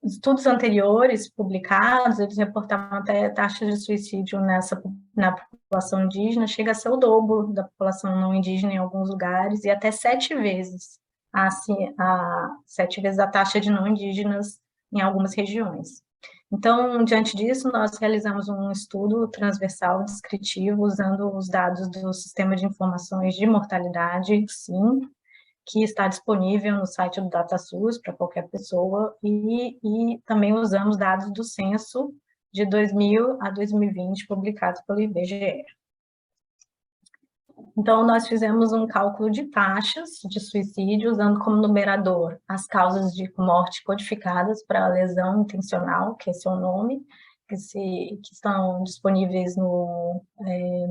Estudos anteriores publicados, eles reportavam até taxas de suicídio na população indígena, chega a ser o dobro da população não indígena em alguns lugares, e até 7 vezes a taxa de não indígenas em algumas regiões. Então, diante disso, nós realizamos um estudo transversal descritivo usando os dados do Sistema de Informações de Mortalidade, SIM, que está disponível no site do DataSUS para qualquer pessoa, e também usamos dados do censo de 2000 a 2020, publicados pelo IBGE. Então, nós fizemos um cálculo de taxas de suicídio, usando como numerador as causas de morte codificadas para lesão intencional, que é seu nome, que estão disponíveis no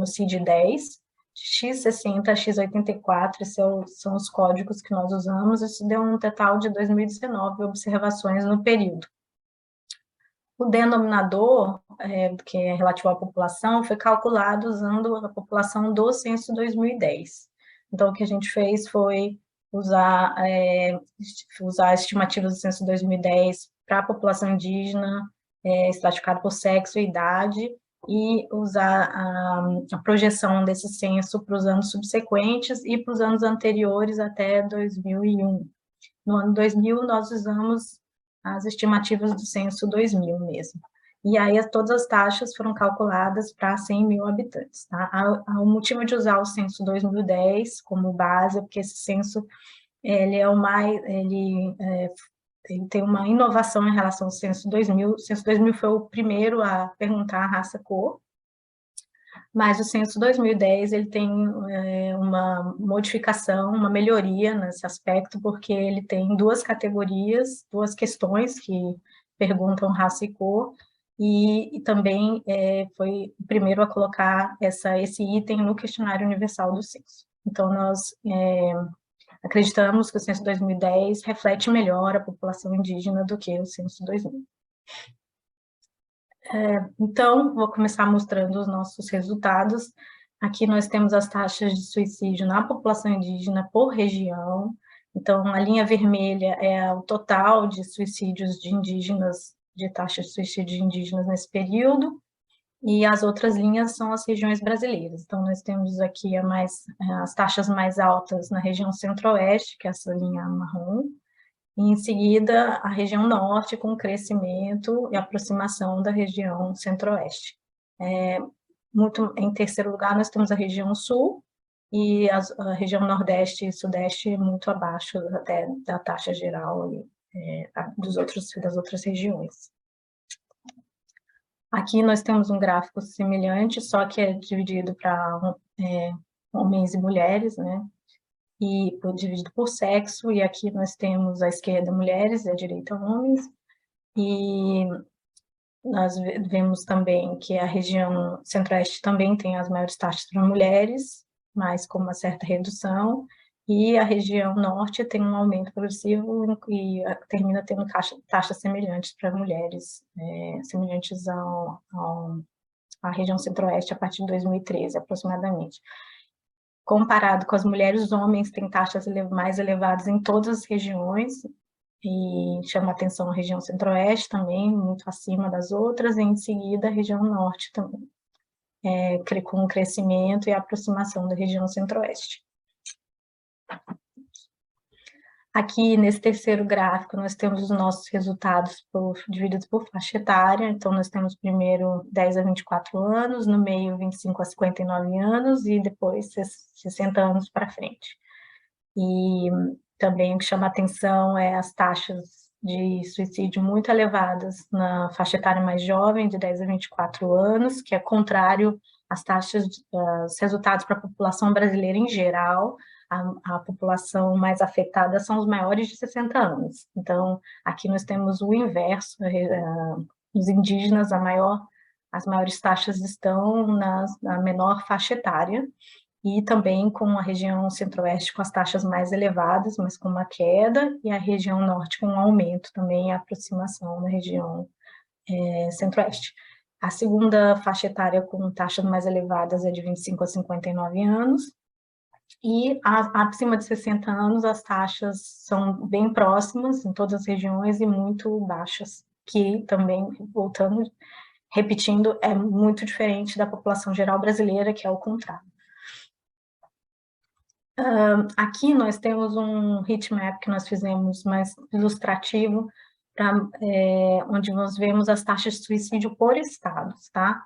CID-10, X60, X84, esses são os códigos que nós usamos. Isso deu um total de 2019 observações no período. O denominador, que é relativo à população, foi calculado usando a população do censo 2010. Então, o que a gente fez foi usar estimativas do censo 2010 para a população indígena, estratificada por sexo e idade, e usar a projeção desse censo para os anos subsequentes e para os anos anteriores até 2001. No ano 2000, nós usamos as estimativas do censo 2000 mesmo. E aí, todas as taxas foram calculadas para 100 mil habitantes. Tá? O motivo de usar o censo 2010 como base é porque esse censo ele tem uma inovação em relação ao censo 2000. O censo 2000 foi o primeiro a perguntar a raça-cor, mas o censo 2010 ele tem uma modificação, uma melhoria nesse aspecto, porque ele tem duas categorias, duas questões que perguntam raça e cor, e também foi o primeiro a colocar esse item no questionário universal do censo. Então, nós acreditamos que o censo 2010 reflete melhor a população indígena do que o censo 2000. Então, vou começar mostrando os nossos resultados. Aqui nós temos as taxas de suicídio na população indígena por região. Então, a linha vermelha é o total de suicídios de indígenas, de taxas de suicídio de indígenas nesse período, e as outras linhas são as regiões brasileiras. Então, nós temos aqui as taxas mais altas na região centro-oeste, que é essa linha marrom, e em seguida a região norte, com crescimento e aproximação da região centro-oeste. Em terceiro lugar, nós temos a região sul, e a região nordeste e sudeste muito abaixo até da taxa geral das outras regiões. Aqui nós temos um gráfico semelhante, só que é dividido para homens e mulheres, né? E dividido por sexo, e aqui nós temos à esquerda mulheres e à direita homens, e nós vemos também que a região centro-oeste também tem as maiores taxas para mulheres, mas com uma certa redução, e a região norte tem um aumento progressivo e termina tendo taxas semelhantes para mulheres, semelhantes à região centro-oeste a partir de 2013, aproximadamente. Comparado com as mulheres, os homens têm taxas mais elevadas em todas as regiões, e chama atenção a região centro-oeste também, muito acima das outras, e em seguida a região norte também, com o crescimento e a aproximação da região centro-oeste. Aqui, nesse terceiro gráfico, nós temos os nossos resultados divididos por faixa etária. Então, nós temos primeiro 10 a 24 anos, no meio 25 a 59 anos e depois 60 anos para frente. E também o que chama atenção é as taxas de suicídio muito elevadas na faixa etária mais jovem, de 10 a 24 anos, que é contrário às taxas, os resultados para a população brasileira em geral. A população mais afetada são os maiores de 60 anos. Então, aqui nós temos o inverso, os indígenas, as maiores taxas estão na menor faixa etária, e também com a região centro-oeste com as taxas mais elevadas, mas com uma queda, e a região norte com um aumento também, a aproximação da região centro-oeste. A segunda faixa etária com taxas mais elevadas é de 25 a 59 anos, e acima de 60 anos as taxas são bem próximas em todas as regiões e muito baixas, que também, repetindo, é muito diferente da população geral brasileira, que é o contrário. Aqui nós temos um heatmap que nós fizemos mais ilustrativo onde nós vemos as taxas de suicídio por estados, tá?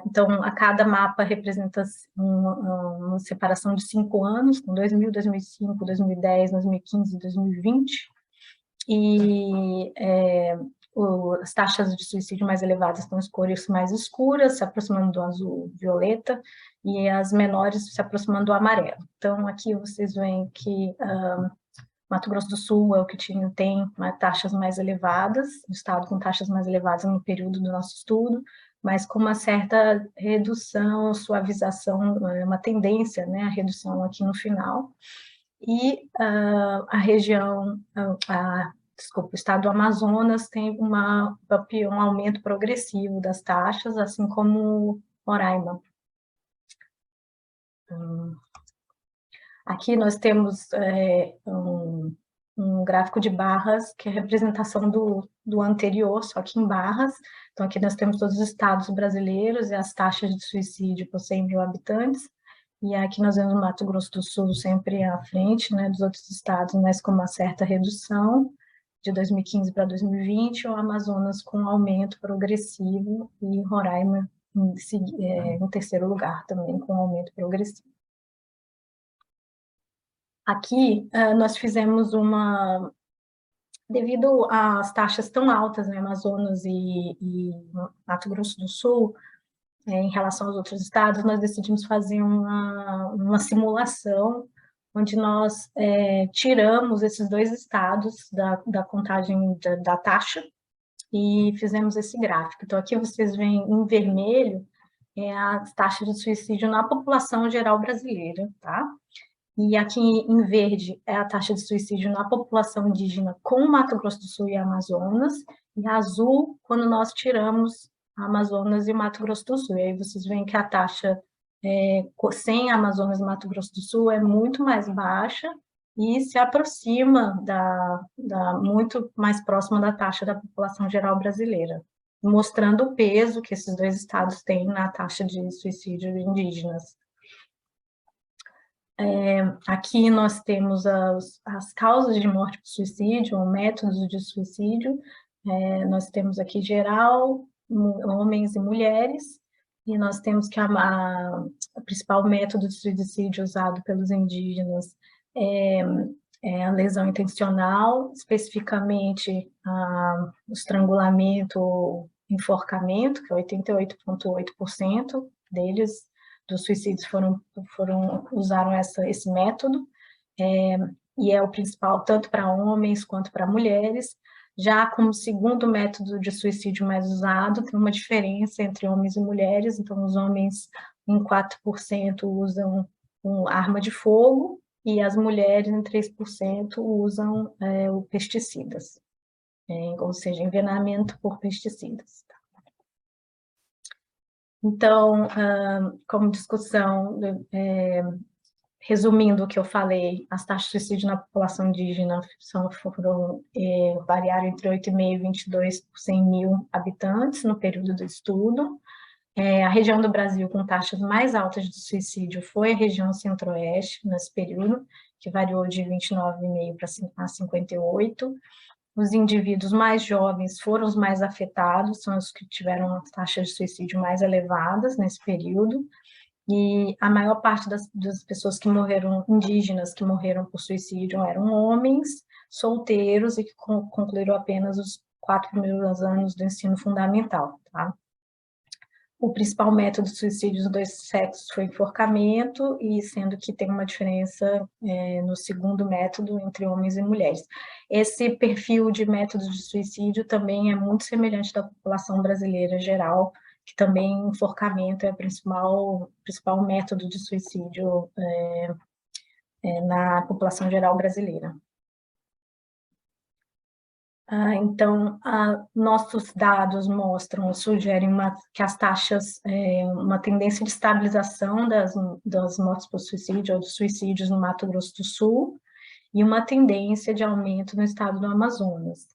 Então, a cada mapa representa uma separação de 5 anos, com 2000, 2005, 2010, 2015 e 2020, e as taxas de suicídio mais elevadas estão em cores mais escuras, se aproximando do azul violeta, e as menores se aproximando do amarelo. Então, aqui vocês veem que Mato Grosso do Sul é o que tem taxas mais elevadas, o estado com taxas mais elevadas no período do nosso estudo, mas com uma certa redução, suavização, uma tendência, né, a redução aqui no final. E a região, desculpa, o estado do Amazonas tem um aumento progressivo das taxas, assim como Roraima. Aqui nós temos um gráfico de barras, que é a representação do anterior, só que em barras. Então, aqui nós temos todos os estados brasileiros e as taxas de suicídio por 100 mil habitantes. E aqui nós vemos o Mato Grosso do Sul sempre à frente, né, dos outros estados, mas com uma certa redução, de 2015 para 2020, o Amazonas com um aumento progressivo, e Roraima em terceiro lugar também, com um aumento progressivo. Aqui, nós fizemos devido às taxas tão altas, né, Amazonas e Mato Grosso do Sul, em relação aos outros estados, nós decidimos fazer uma simulação, onde nós tiramos esses 2 estados da contagem da taxa, e fizemos esse gráfico. Então, aqui vocês veem em vermelho a taxa de suicídio na população geral brasileira, tá? E aqui em verde é a taxa de suicídio na população indígena com Mato Grosso do Sul e Amazonas, e azul quando nós tiramos Amazonas e Mato Grosso do Sul. E aí vocês veem que a taxa sem Amazonas e Mato Grosso do Sul é muito mais baixa e se aproxima muito mais próxima da taxa da população geral brasileira, mostrando o peso que esses 2 estados têm na taxa de suicídio de indígenas. Aqui nós temos as causas de morte por suicídio, métodos de suicídio. Nós temos aqui geral, homens e mulheres, e nós temos que o principal método de suicídio usado pelos indígenas é a lesão intencional, especificamente o estrangulamento, enforcamento, que é 88,8% deles, dos suicídios usaram esse método, e é o principal tanto para homens quanto para mulheres. Já como segundo método de suicídio mais usado, tem uma diferença entre homens e mulheres. Então, os homens em 4% usam arma de fogo, e as mulheres em 3% usam pesticidas, ou seja, envenenamento por pesticidas. Então, como discussão, resumindo o que eu falei, as taxas de suicídio na população indígena variaram entre 8,5 e 22 por 100 mil habitantes no período do estudo. A região do Brasil com taxas mais altas de suicídio foi a região centro-oeste, nesse período, que variou de 29,5 a 58. Os indivíduos mais jovens foram os mais afetados, são os que tiveram as taxas de suicídio mais elevadas nesse período, e a maior parte das pessoas que morreram, indígenas que morreram por suicídio, eram homens solteiros e que concluíram apenas os 4 primeiros anos do ensino fundamental, tá? O principal método de suicídio dos 2 sexos foi enforcamento, e sendo que tem uma diferença no segundo método entre homens e mulheres. Esse perfil de método de suicídio também é muito semelhante da população brasileira geral, que também enforcamento é o principal método de suicídio na população geral brasileira. Então, nossos dados sugerem que as taxas, uma tendência de estabilização das mortes por suicídio ou dos suicídios no Mato Grosso do Sul, e uma tendência de aumento no estado do Amazonas.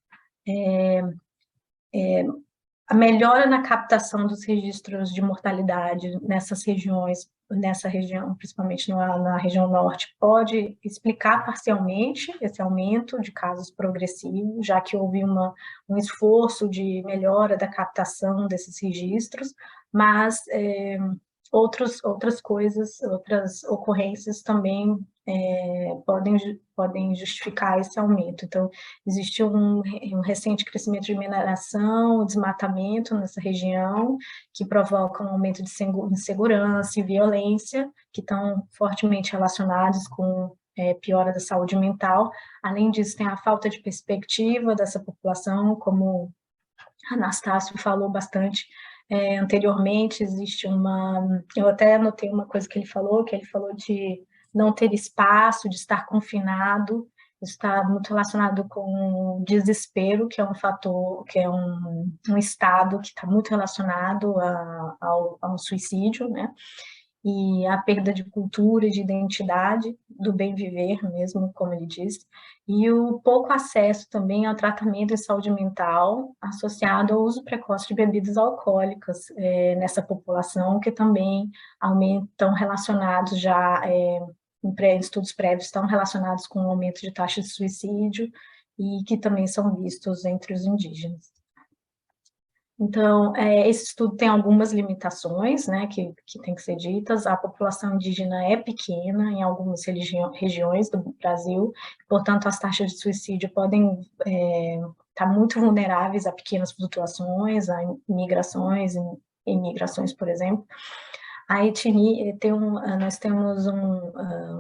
A melhora na captação dos registros de mortalidade nessas regiões nessa região, principalmente na região norte, pode explicar parcialmente esse aumento de casos progressivos, já que houve um esforço de melhora da captação desses registros, mas outras coisas, outras ocorrências também podem justificar esse aumento. Então, existe um recente crescimento de mineração, desmatamento nessa região, que provoca um aumento de insegurança e violência, que estão fortemente relacionados com piora da saúde mental. Além disso, tem a falta de perspectiva dessa população, como Anastácio falou bastante anteriormente. Existe eu até anotei uma coisa que ele falou de não ter espaço, de estar confinado. Isso está muito relacionado com desespero, que é um fator, que é um estado que está muito relacionado ao suicídio, né? E a perda de cultura e de identidade, do bem viver mesmo, como ele disse, e o pouco acesso também ao tratamento de saúde mental associado ao uso precoce de bebidas alcoólicas nessa população, que também estão relacionados já, em estudos prévios, estão relacionados com o aumento de taxa de suicídio e que também são vistos entre os indígenas. Então, esse estudo tem algumas limitações, né, que tem que ser ditas. A população indígena é pequena em algumas regiões do Brasil, portanto, as taxas de suicídio podem estar muito vulneráveis a pequenas flutuações, a imigrações, por exemplo. A etnia, nós temos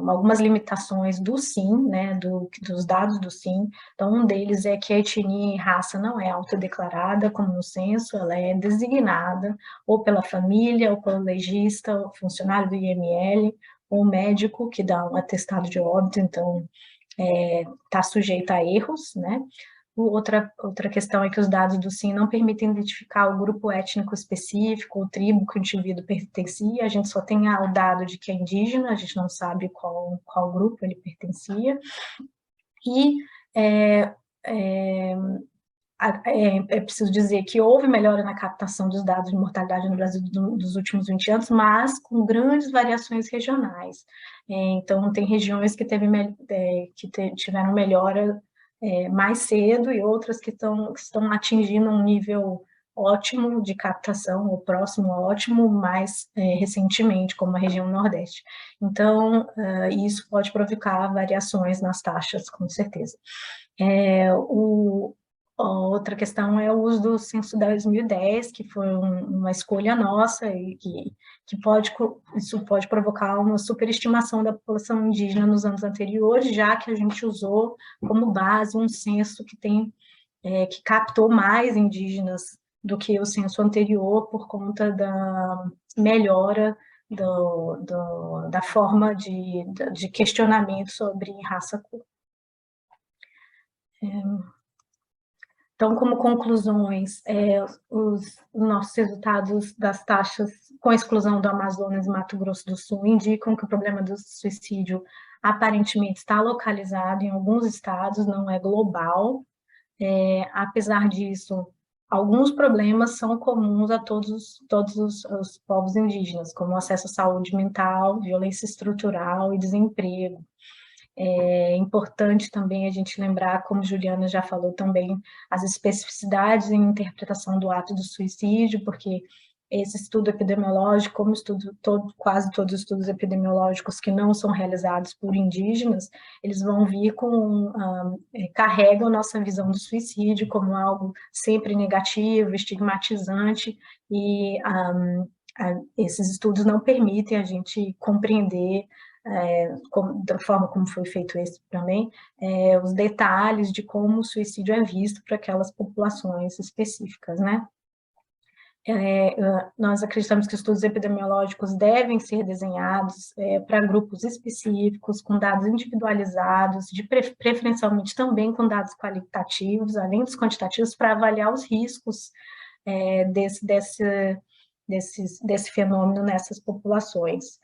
algumas limitações do SIM, né, dos dados do SIM. Então, um deles é que a etnia e raça não é autodeclarada como no censo, ela é designada ou pela família, ou pelo legista, ou funcionário do IML, ou médico que dá um atestado de óbito, então está sujeita a erros, né? Outra questão é que os dados do SIM não permitem identificar o grupo étnico específico, o tribo que o indivíduo pertencia. A gente só tem o dado de que é indígena, a gente não sabe qual grupo ele pertencia. E é preciso dizer que houve melhora na captação dos dados de mortalidade no Brasil dos últimos 20 anos, mas com grandes variações regionais. Então, tem regiões que tiveram melhora mais cedo e outras que estão atingindo um nível ótimo de captação, ou próximo ao ótimo, mais recentemente, como a região Nordeste. Então, isso pode provocar variações nas taxas, com certeza. Outra questão é o uso do censo 2010, que foi uma escolha nossa e que isso pode provocar uma superestimação da população indígena nos anos anteriores, já que a gente usou como base um censo que captou mais indígenas do que o censo anterior, por conta da melhora da forma de questionamento sobre raça. Então, como conclusões, os nossos resultados das taxas, com a exclusão do Amazonas e Mato Grosso do Sul, indicam que o problema do suicídio aparentemente está localizado em alguns estados, não é global. Apesar disso, alguns problemas são comuns a todos os povos indígenas, como acesso à saúde mental, violência estrutural e desemprego. É importante também a gente lembrar, como Juliana já falou também, as especificidades em interpretação do ato do suicídio, porque esse estudo epidemiológico, como quase todos os estudos epidemiológicos que não são realizados por indígenas, eles vão vir carregam nossa visão do suicídio como algo sempre negativo, estigmatizante, e esses estudos não permitem a gente compreender da forma como foi feito esse também, os detalhes de como o suicídio é visto para aquelas populações específicas, né? Nós acreditamos que estudos epidemiológicos devem ser desenhados para grupos específicos, com dados individualizados, preferencialmente também com dados qualitativos, além dos quantitativos, para avaliar os riscos desse fenômeno nessas populações.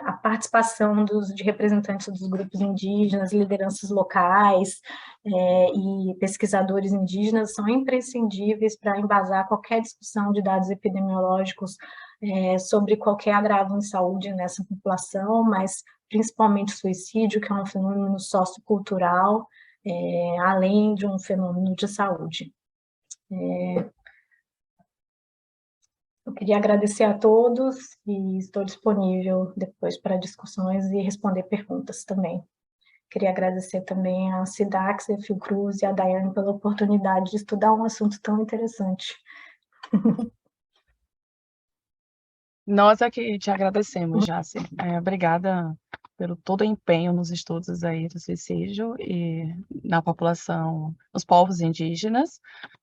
A participação de representantes dos grupos indígenas, lideranças locais e pesquisadores indígenas são imprescindíveis para embasar qualquer discussão de dados epidemiológicos sobre qualquer agravo em saúde nessa população, mas principalmente suicídio, que é um fenômeno sociocultural, além de um fenômeno de saúde. Eu queria agradecer a todos e estou disponível depois para discussões e responder perguntas também. Queria agradecer também a Sidax, a Fiocruz e a Daiane pela oportunidade de estudar um assunto tão interessante. Nós aqui te agradecemos, Jaci. Obrigada pelo todo o empenho nos estudos aí do suicídio e na população, nos povos indígenas.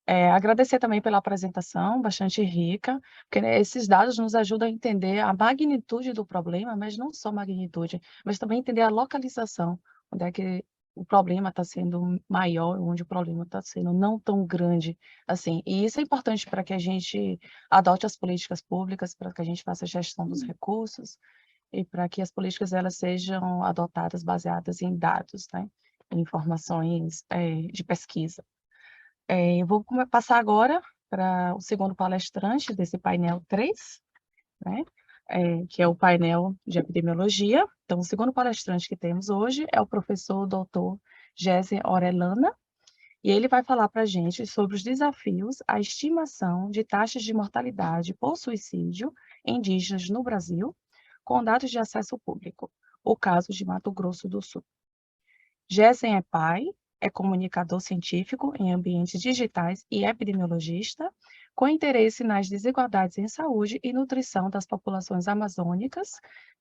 Agradecer também pela apresentação, bastante rica, porque né, esses dados nos ajudam a entender a magnitude do problema, mas não só magnitude, mas também entender a localização, onde é que o problema está sendo maior, onde o problema está sendo não tão grande assim. E isso é importante para que a gente adote as políticas públicas, para que a gente faça a gestão dos recursos e para que as políticas elas sejam adotadas baseadas em dados, né? Em informações de pesquisa. Eu vou passar agora para o segundo palestrante desse painel 3, né? Que é o painel de epidemiologia. Então, o segundo palestrante que temos hoje é o professor Dr. Gese Orellana, e ele vai falar para a gente sobre os desafios à estimação de taxas de mortalidade por suicídio em indígenas no Brasil, com dados de acesso público, o caso de Mato Grosso do Sul. Gessen é pai, é comunicador científico em ambientes digitais e epidemiologista, com interesse nas desigualdades em saúde e nutrição das populações amazônicas,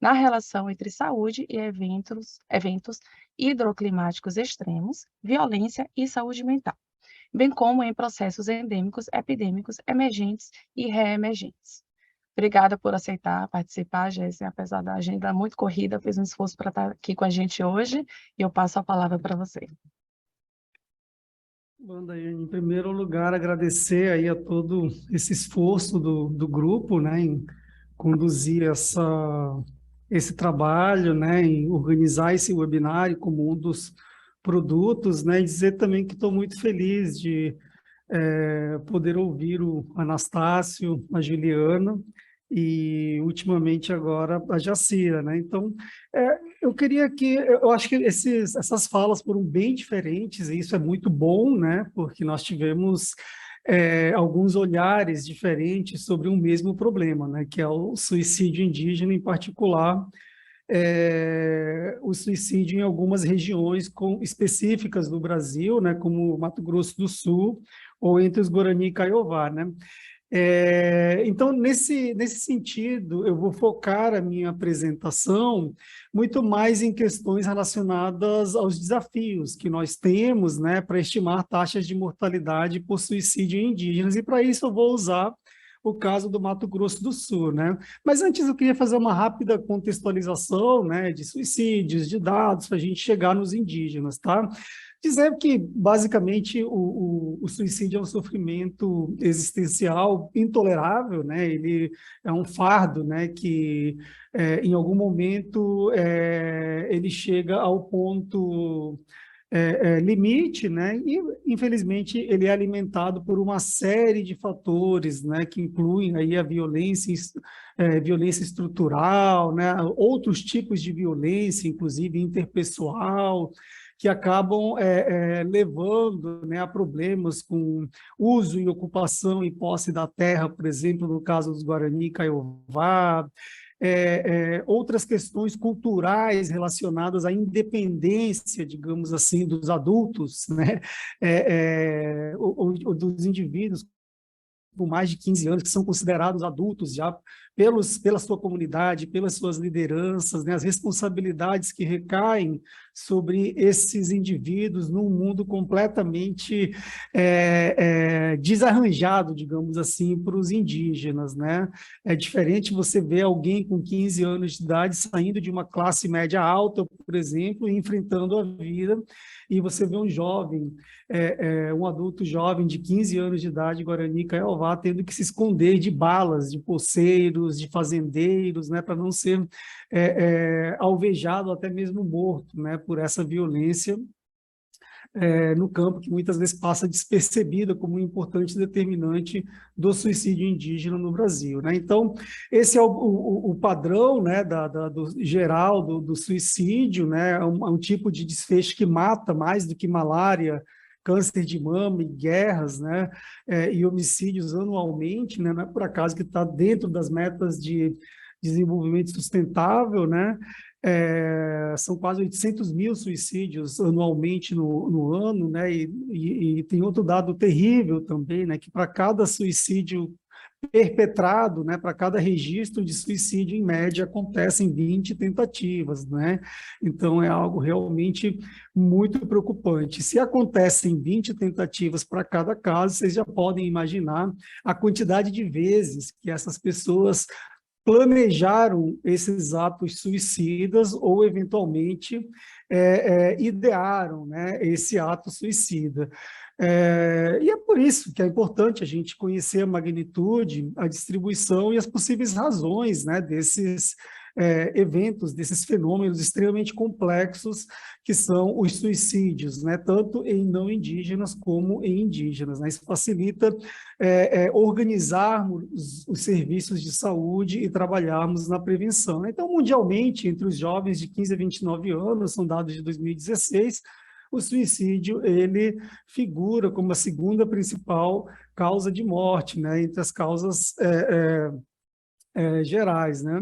na relação entre saúde e eventos hidroclimáticos extremos, violência e saúde mental, bem como em processos endêmicos, epidêmicos, emergentes e reemergentes. Obrigada por aceitar participar, Gessen, apesar da agenda muito corrida, fez um esforço para estar aqui com a gente hoje, e eu passo a palavra para você. Bom, Daiane, em primeiro lugar, agradecer aí a todo esse esforço do grupo, né, em conduzir esse trabalho, né, em organizar esse webinário como um dos produtos, né, e dizer também que estou muito feliz de poder ouvir o Anastácio, a Juliana e, ultimamente, agora a Jacira, né? Então, eu acho que essas falas foram bem diferentes, e isso é muito bom, né? Porque nós tivemos alguns olhares diferentes sobre um mesmo problema, né? Que é o suicídio indígena, em particular, o suicídio em algumas regiões específicas do Brasil, né? Como Mato Grosso do Sul, ou entre os Guarani e Kaiowá, né? Então, nesse sentido, eu vou focar a minha apresentação muito mais em questões relacionadas aos desafios que nós temos, né, para estimar taxas de mortalidade por suicídio em indígenas, e para isso eu vou usar o caso do Mato Grosso do Sul, né? Mas antes eu queria fazer uma rápida contextualização, né, de suicídios, de dados, para a gente chegar nos indígenas, tá? Dizer que, basicamente, o suicídio é um sofrimento existencial intolerável, né? Ele é um fardo, né, que, em algum momento, ele chega ao ponto limite, né? E, infelizmente, ele é alimentado por uma série de fatores, né, que incluem aí a violência estrutural, né? Outros tipos de violência, inclusive interpessoal, que acabam levando, né, a problemas com uso e ocupação e posse da terra, por exemplo, no caso dos Guarani e Kaiowá, outras questões culturais relacionadas à independência, digamos assim, dos adultos, né, ou dos indivíduos com mais de 15 anos, que são considerados adultos já pela sua comunidade, pelas suas lideranças, né, as responsabilidades que recaem sobre esses indivíduos num mundo completamente desarranjado, digamos assim, para os indígenas, né? É diferente você ver alguém com 15 anos de idade saindo de uma classe média alta, por exemplo, e enfrentando a vida, e você vê um jovem, um adulto jovem de 15 anos de idade, Guarani Kaiowá, tendo que se esconder de balas, de poceiros, de fazendeiros, né, para não ser alvejado, até mesmo morto, né, por essa violência no campo, que muitas vezes passa despercebida como um importante determinante do suicídio indígena no Brasil, né? Então, esse é o padrão, né, do geral do suicídio, né? É um tipo de desfecho que mata mais do que malária, câncer de mama e guerras, né, e homicídios anualmente, né, não é por acaso que está dentro das metas de desenvolvimento sustentável, né, são quase 800 mil suicídios anualmente no ano, né, e tem outro dado terrível também, né, que para cada suicídio perpetrado, né, para cada registro de suicídio, em média, acontecem 20 tentativas, né? Então, é algo realmente muito preocupante. Se acontecem 20 tentativas para cada caso, vocês já podem imaginar a quantidade de vezes que essas pessoas planejaram esses atos suicidas ou, eventualmente, idearam, né, esse ato suicida. E é por isso que é importante a gente conhecer a magnitude, a distribuição e as possíveis razões, né, desses eventos, desses fenômenos extremamente complexos que são os suicídios, né, tanto em não indígenas como em indígenas, né? Isso facilita organizarmos os serviços de saúde e trabalharmos na prevenção. Então, mundialmente, entre os jovens de 15 a 29 anos, são dados de 2016, o suicídio, ele figura como a segunda principal causa de morte, né, entre as causas gerais, né?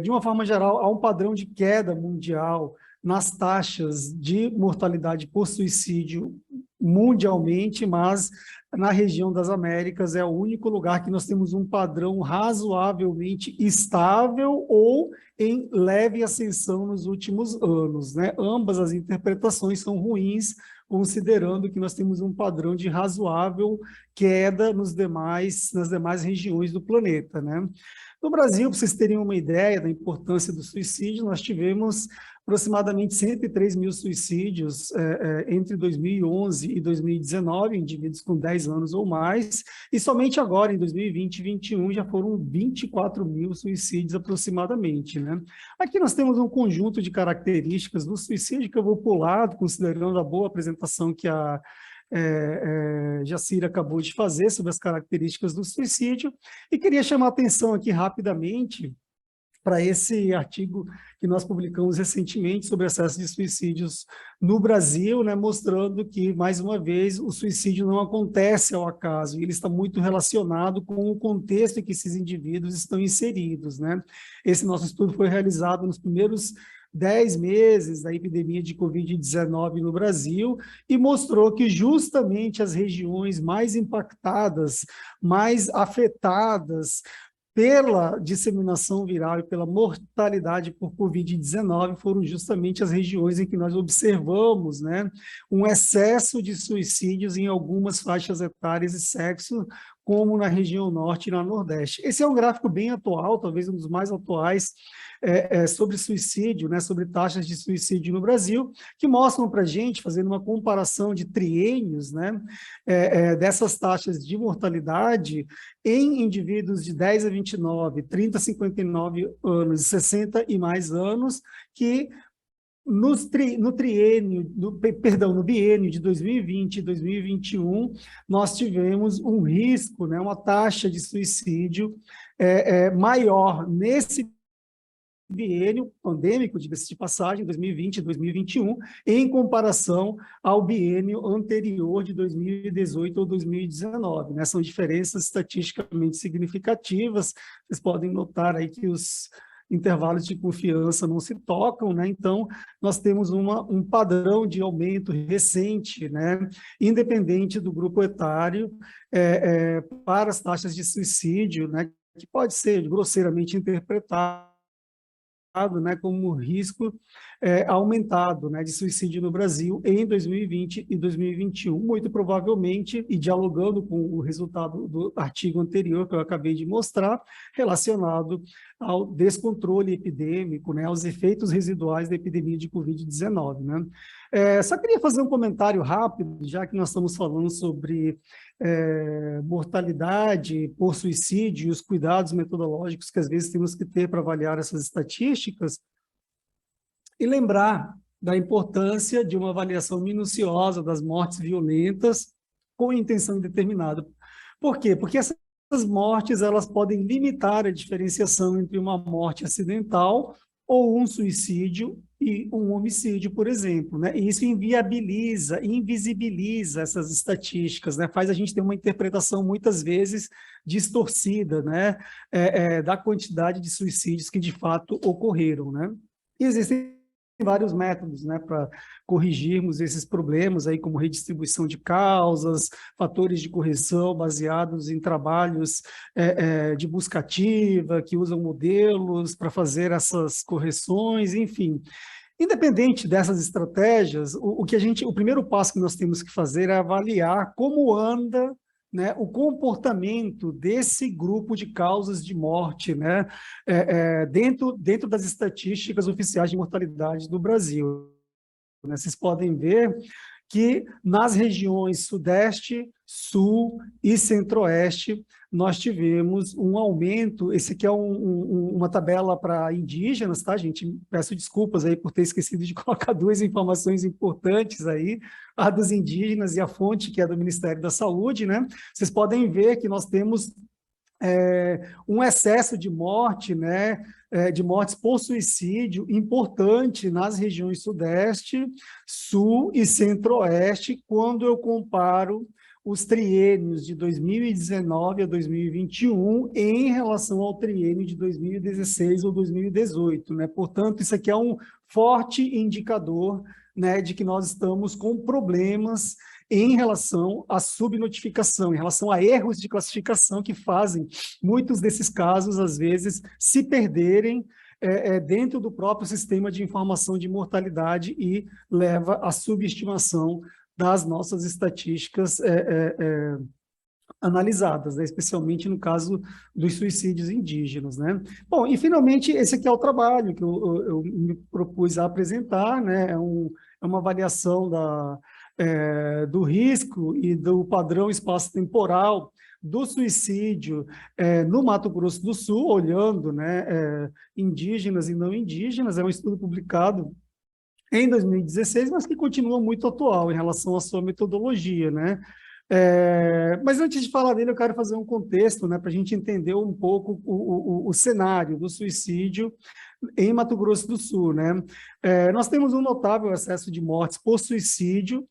De uma forma geral, há um padrão de queda mundial nas taxas de mortalidade por suicídio mundialmente, mas na região das Américas é o único lugar que nós temos um padrão razoavelmente estável ou em leve ascensão nos últimos anos, né? Ambas as interpretações são ruins, considerando que nós temos um padrão de razoável queda nas demais regiões do planeta, né? No Brasil, para vocês terem uma ideia da importância do suicídio, nós tivemos aproximadamente 103 mil suicídios entre 2011 e 2019, indivíduos com 10 anos ou mais, e somente agora, em 2020 e 2021, já foram 24 mil suicídios aproximadamente, né? Aqui nós temos um conjunto de características do suicídio que eu vou pular, considerando a boa apresentação que a Jacira acabou de fazer sobre as características do suicídio, e queria chamar a atenção aqui rapidamente para esse artigo que nós publicamos recentemente sobre excesso de suicídios no Brasil, né, mostrando que, mais uma vez, o suicídio não acontece ao acaso, ele está muito relacionado com o contexto em que esses indivíduos estão inseridos, né? Esse nosso estudo foi realizado nos primeiros 10 meses da epidemia de Covid-19 no Brasil e mostrou que justamente as regiões mais impactadas, mais afetadas pela disseminação viral e pela mortalidade por Covid-19 foram justamente as regiões em que nós observamos, né, um excesso de suicídios em algumas faixas etárias e sexo, como na região norte e na nordeste. Esse é um gráfico bem atual, talvez um dos mais atuais, sobre suicídio, né, sobre taxas de suicídio no Brasil, que mostram para a gente, fazendo uma comparação de triênios, né, dessas taxas de mortalidade em indivíduos de 10 a 29, 30 a 59 anos, 60 e mais anos, que no biênio de 2020 e 2021, nós tivemos um risco, né, uma taxa de suicídio maior nesse biênio pandêmico, diga-se de passagem, 2020 e 2021, em comparação ao biênio anterior de 2018 ou 2019, né? São diferenças estatisticamente significativas. Vocês podem notar aí que os intervalos de confiança não se tocam, né? Então, nós temos um padrão de aumento recente, né, independente do grupo etário, para as taxas de suicídio, né, que pode ser grosseiramente interpretado, né, como risco aumentado, né, de suicídio no Brasil em 2020 e 2021, muito provavelmente, e dialogando com o resultado do artigo anterior que eu acabei de mostrar, relacionado ao descontrole epidêmico, né, aos efeitos residuais da epidemia de Covid-19, né. Só queria fazer um comentário rápido, já que nós estamos falando sobre mortalidade por suicídio e os cuidados metodológicos que às vezes temos que ter para avaliar essas estatísticas, e lembrar da importância de uma avaliação minuciosa das mortes violentas com intenção indeterminada. Por quê? Porque essas mortes elas podem limitar a diferenciação entre uma morte acidental ou um suicídio e um homicídio, por exemplo, né? E isso inviabiliza, invisibiliza essas estatísticas, né? Faz a gente ter uma interpretação muitas vezes distorcida, né? Da quantidade de suicídios que de fato ocorreram, né? E existem vários métodos, né, para corrigirmos esses problemas, aí, como redistribuição de causas, fatores de correção baseados em trabalhos de busca ativa, que usam modelos para fazer essas correções, enfim. Independente dessas estratégias, o primeiro passo que nós temos que fazer é avaliar como anda, né, o comportamento desse grupo de causas de morte, né, dentro das estatísticas oficiais de mortalidade do Brasil. Né? Vocês podem ver que nas regiões Sudeste, Sul e Centro-Oeste, nós tivemos um aumento. Esse aqui é uma tabela para indígenas, tá, gente? Peço desculpas aí por ter esquecido de colocar duas informações importantes aí, a dos indígenas e a fonte, que é do Ministério da Saúde, né? Vocês podem ver que nós temos um excesso de morte, né, de mortes por suicídio importante nas regiões Sudeste, Sul e Centro-Oeste, quando eu comparo os triênios de 2019 a 2021 em relação ao triênio de 2016 ou 2018, né? Portanto, isso aqui é um forte indicador, né, de que nós estamos com problemas em relação à subnotificação, em relação a erros de classificação que fazem muitos desses casos, às vezes, se perderem dentro do próprio sistema de informação de mortalidade e leva à subestimação das nossas estatísticas analisadas, né? Especialmente no caso dos suicídios indígenas, né? Bom, e finalmente esse aqui é o trabalho que eu me propus a apresentar, né? É uma avaliação do risco e do padrão espaço-temporal do suicídio no Mato Grosso do Sul, olhando, né, indígenas e não indígenas. É um estudo publicado em 2016, mas que continua muito atual em relação à sua metodologia, né? Mas antes de falar dele, eu quero fazer um contexto, né, para a gente entender um pouco o cenário do suicídio em Mato Grosso do Sul, né? Nós temos um notável excesso de mortes por suicídio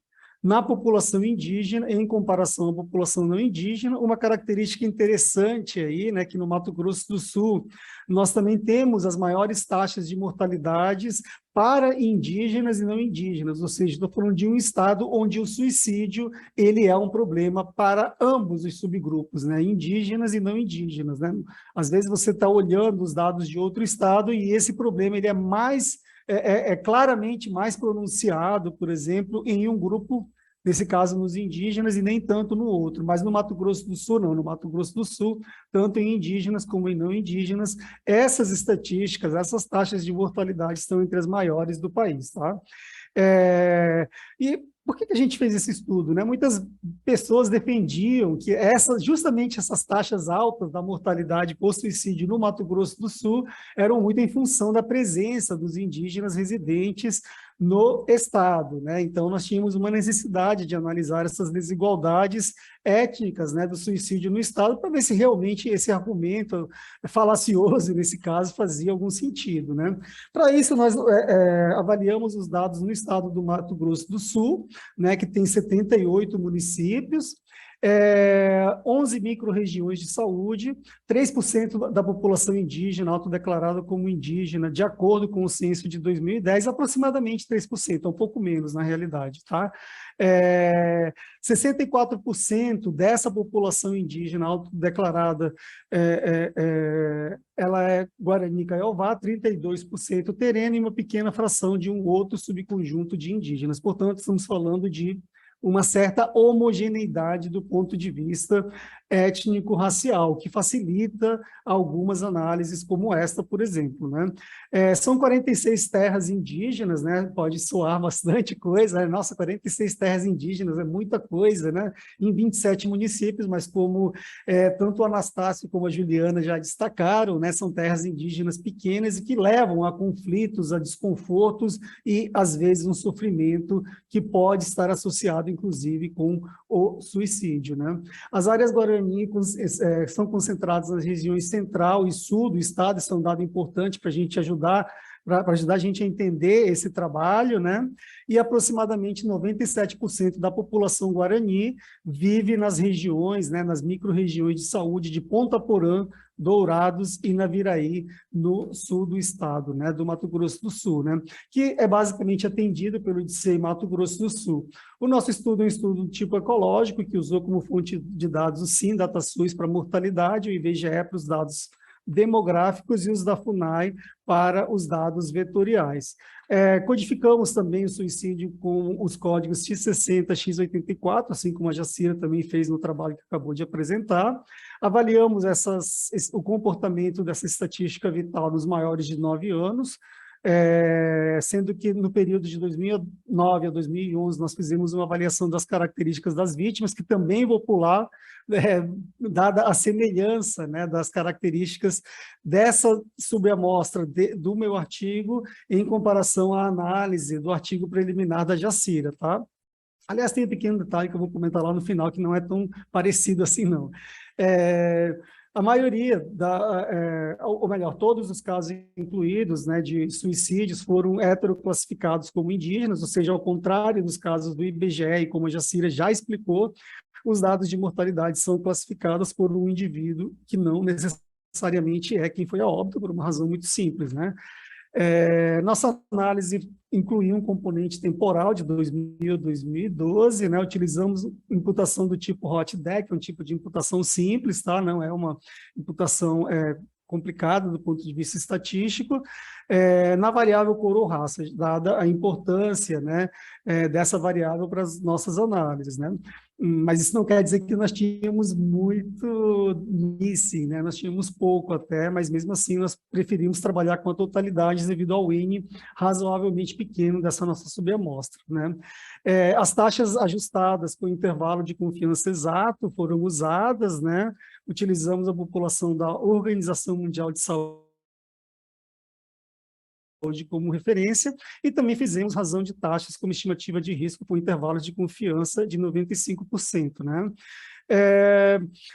na população indígena em comparação à população não indígena. Uma característica interessante aí, né, que no Mato Grosso do Sul nós também temos as maiores taxas de mortalidades para indígenas e não indígenas, ou seja, estou falando de um estado onde o suicídio ele é um problema para ambos os subgrupos, né, indígenas e não indígenas, né? Às vezes você está olhando os dados de outro estado e esse problema ele é claramente mais pronunciado, por exemplo, em um grupo, nesse caso nos indígenas, e nem tanto no outro. Mas no Mato Grosso do Sul, não. No Mato Grosso do Sul, tanto em indígenas como em não indígenas, essas estatísticas, essas taxas de mortalidade estão entre as maiores do país, tá? E por que a gente fez esse estudo, né? Muitas pessoas defendiam que justamente essas taxas altas da mortalidade por suicídio no Mato Grosso do Sul eram muito em função da presença dos indígenas residentes no estado, né? Então, nós tínhamos uma necessidade de analisar essas desigualdades étnicas, né, do suicídio no estado, para ver se realmente esse argumento falacioso, nesse caso, fazia algum sentido, né? Para isso, nós avaliamos os dados no estado do Mato Grosso do Sul, né, que tem 78 municípios, 11 micro-regiões de saúde, 3% da população indígena autodeclarada como indígena, de acordo com o censo de 2010, aproximadamente 3%, um pouco menos na realidade, tá? 64% dessa população indígena autodeclarada ela é Guarani Kaiowá, 32% terena e uma pequena fração de um outro subconjunto de indígenas. Portanto, estamos falando de uma certa homogeneidade do ponto de vista étnico-racial, que facilita algumas análises como esta, por exemplo, né? São 46 terras indígenas, né? Pode soar bastante coisa, né? Nossa, 46 terras indígenas é muita coisa, né? Em 27 municípios, mas como tanto o Anastácio como a Juliana já destacaram, né? São terras indígenas pequenas e que levam a conflitos, a desconfortos e, às vezes, um sofrimento que pode estar associado, inclusive, com o suicídio, né? As áreas Guarani são concentradas nas regiões central e sul do estado, isso é um dado importante para a gente ajudar a gente a entender esse trabalho, né? E aproximadamente 97% da população guarani vive nas regiões, né, nas micro-regiões de saúde de Ponta Porã, Dourados e Naviraí, no sul do estado, né, do Mato Grosso do Sul, né, que é basicamente atendido pelo IDCEI Mato Grosso do Sul. O nosso estudo é um estudo do tipo ecológico, que usou como fonte de dados o SIM, DataSUS para mortalidade, o IBGE para os dados demográficos e os da FUNAI para os dados vetoriais. Codificamos também o suicídio com os códigos X60, X84, assim como a Jacira também fez no trabalho que acabou de apresentar. Avaliamos o comportamento dessa estatística vital nos maiores de 9 anos, sendo que no período de 2009 a 2011 nós fizemos uma avaliação das características das vítimas, que também vou pular, dada a semelhança, né, das características dessa subamostra do meu artigo em comparação à análise do artigo preliminar da Jacira, tá? Aliás, tem um pequeno detalhe que eu vou comentar lá no final, que não é tão parecido assim, não. A maioria, ou melhor, todos os casos incluídos, né, de suicídios foram heteroclassificados como indígenas, ou seja, ao contrário dos casos do IBGE, e como a Jacira já explicou, os dados de mortalidade são classificados por um indivíduo que não necessariamente é quem foi a óbito, por uma razão muito simples, né? Nossa análise incluiu um componente temporal de 2000 a 2012, né? Utilizamos imputação do tipo HOT-DEC, um tipo de imputação simples, tá? Não é uma imputação complicada do ponto de vista estatístico, na variável cor ou raça, dada a importância, né, dessa variável para as nossas análises, né? Mas isso não quer dizer que nós tínhamos muito nisso, né? Nós tínhamos pouco até, mas mesmo assim nós preferimos trabalhar com a totalidade devido ao N razoavelmente pequeno dessa nossa subamostra, né? As taxas ajustadas com intervalo de confiança exato foram usadas, né? Utilizamos a população da Organização Mundial de Saúde como referência, e também fizemos razão de taxas como estimativa de risco por intervalos de confiança de 95%, né?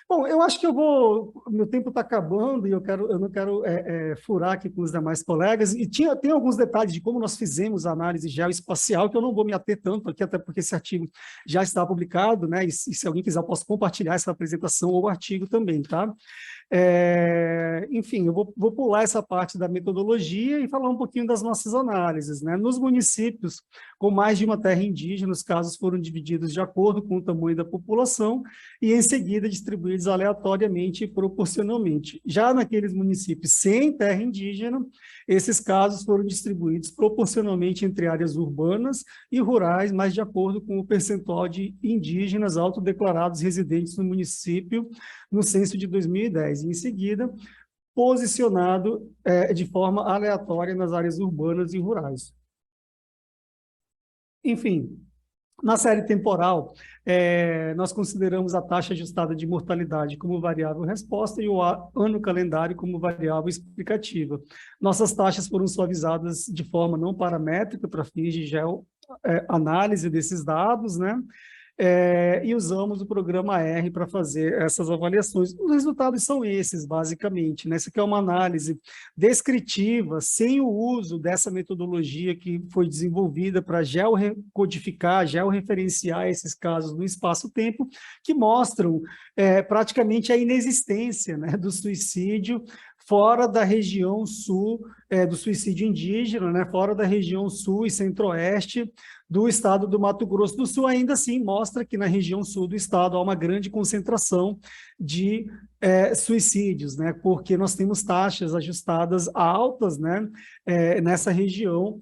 Bom, eu acho que meu tempo está acabando e eu não quero furar aqui com os demais colegas, e tem alguns detalhes de como nós fizemos a análise geoespacial, que eu não vou me ater tanto aqui, até porque esse artigo já está publicado, né? E se alguém quiser, eu posso compartilhar essa apresentação ou o artigo também, tá? Enfim, eu vou pular essa parte da metodologia e falar um pouquinho das nossas análises, né? Nos municípios com mais de uma terra indígena, os casos foram divididos de acordo com o tamanho da população e, em seguida, distribuídos aleatoriamente e proporcionalmente. Já naqueles municípios sem terra indígena, esses casos foram distribuídos proporcionalmente entre áreas urbanas e rurais, mas de acordo com o percentual de indígenas autodeclarados residentes no município no censo de 2010. E, em seguida, posicionado de forma aleatória nas áreas urbanas e rurais. Enfim, na série temporal, nós consideramos a taxa ajustada de mortalidade como variável resposta e o ano calendário como variável explicativa. Nossas taxas foram suavizadas de forma não paramétrica para fins de análise desses dados, né? E usamos o programa R para fazer essas avaliações. Os resultados são esses, basicamente, né? Essa aqui é uma análise descritiva, sem o uso dessa metodologia que foi desenvolvida para georrecodificar, georreferenciar esses casos no espaço-tempo, que mostram praticamente a inexistência, né, do suicídio fora da região sul, do suicídio indígena, né, fora da região sul e centro-oeste do estado do Mato Grosso do Sul. Ainda assim mostra que na região sul do estado há uma grande concentração de suicídios, né, porque nós temos taxas ajustadas altas, né, nessa região,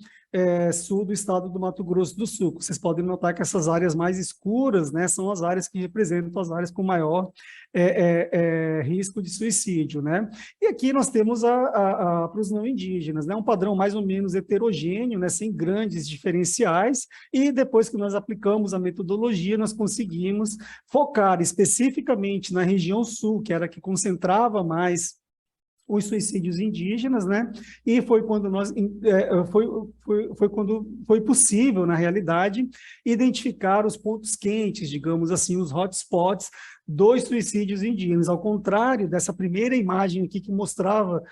sul do estado do Mato Grosso do Sul. Vocês podem notar que essas áreas mais escuras, né, são as áreas que representam as áreas com maior risco de suicídio, né? E aqui nós temos para os não indígenas, né, um padrão mais ou menos heterogêneo, né, sem grandes diferenciais, e depois que nós aplicamos a metodologia, nós conseguimos focar especificamente na região sul, que era a que concentrava mais os suicídios indígenas, né? E foi quando foi possível, na realidade, identificar os pontos quentes, digamos assim, os hotspots dos suicídios indígenas. Ao contrário dessa primeira imagem aqui que mostrava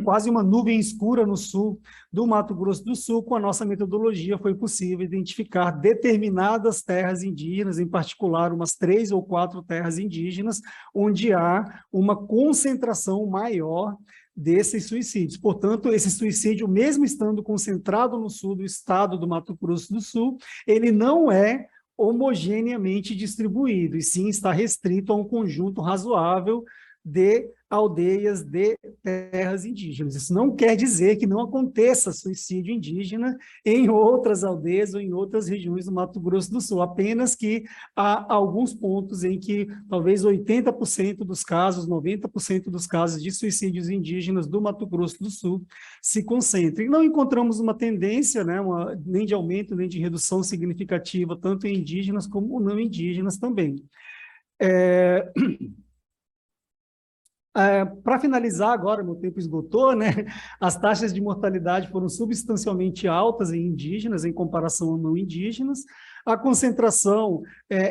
quase uma nuvem escura no sul do Mato Grosso do Sul, com a nossa metodologia foi possível identificar determinadas terras indígenas, em particular umas 3 ou 4 terras indígenas, onde há uma concentração maior desses suicídios. Portanto, esse suicídio, mesmo estando concentrado no sul do estado do Mato Grosso do Sul, ele não é homogeneamente distribuído, e sim está restrito a um conjunto razoável de aldeias de terras indígenas. Isso não quer dizer que não aconteça suicídio indígena em outras aldeias ou em outras regiões do Mato Grosso do Sul, apenas que há alguns pontos em que talvez 80% dos casos, 90% dos casos de suicídios indígenas do Mato Grosso do Sul se concentrem. Não encontramos uma tendência, né, nem de aumento, nem de redução significativa, tanto em indígenas como não indígenas também. Para finalizar agora, meu tempo esgotou, né? As taxas de mortalidade foram substancialmente altas em indígenas, em comparação a não indígenas. A concentração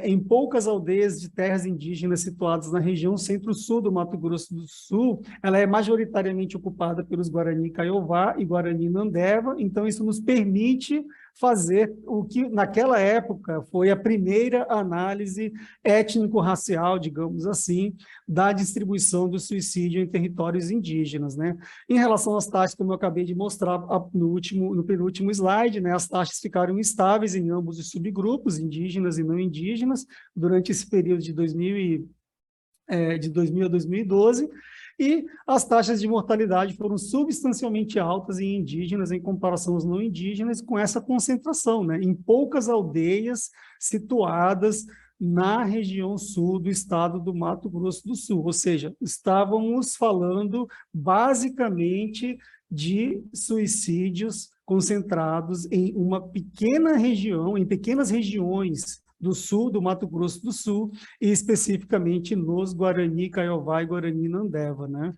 em poucas aldeias de terras indígenas situadas na região centro-sul do Mato Grosso do Sul, ela é majoritariamente ocupada pelos Guarani Kaiowá e Guarani Nandeva, então isso nos permite fazer o que, naquela época, foi a primeira análise étnico-racial, digamos assim, da distribuição do suicídio em territórios indígenas, né? Em relação às taxas, como eu acabei de mostrar no penúltimo slide, né, as taxas ficaram estáveis em ambos os subgrupos, indígenas e não indígenas, durante esse período de 2000 a 2012, e as taxas de mortalidade foram substancialmente altas em indígenas em comparação aos não indígenas, com essa concentração, né, em poucas aldeias situadas na região sul do estado do Mato Grosso do Sul, ou seja, estávamos falando basicamente de suicídios concentrados em uma pequena região, em pequenas regiões do sul do Mato Grosso do Sul, e especificamente nos Guarani Kaiowá e Guarani Nandeva, né?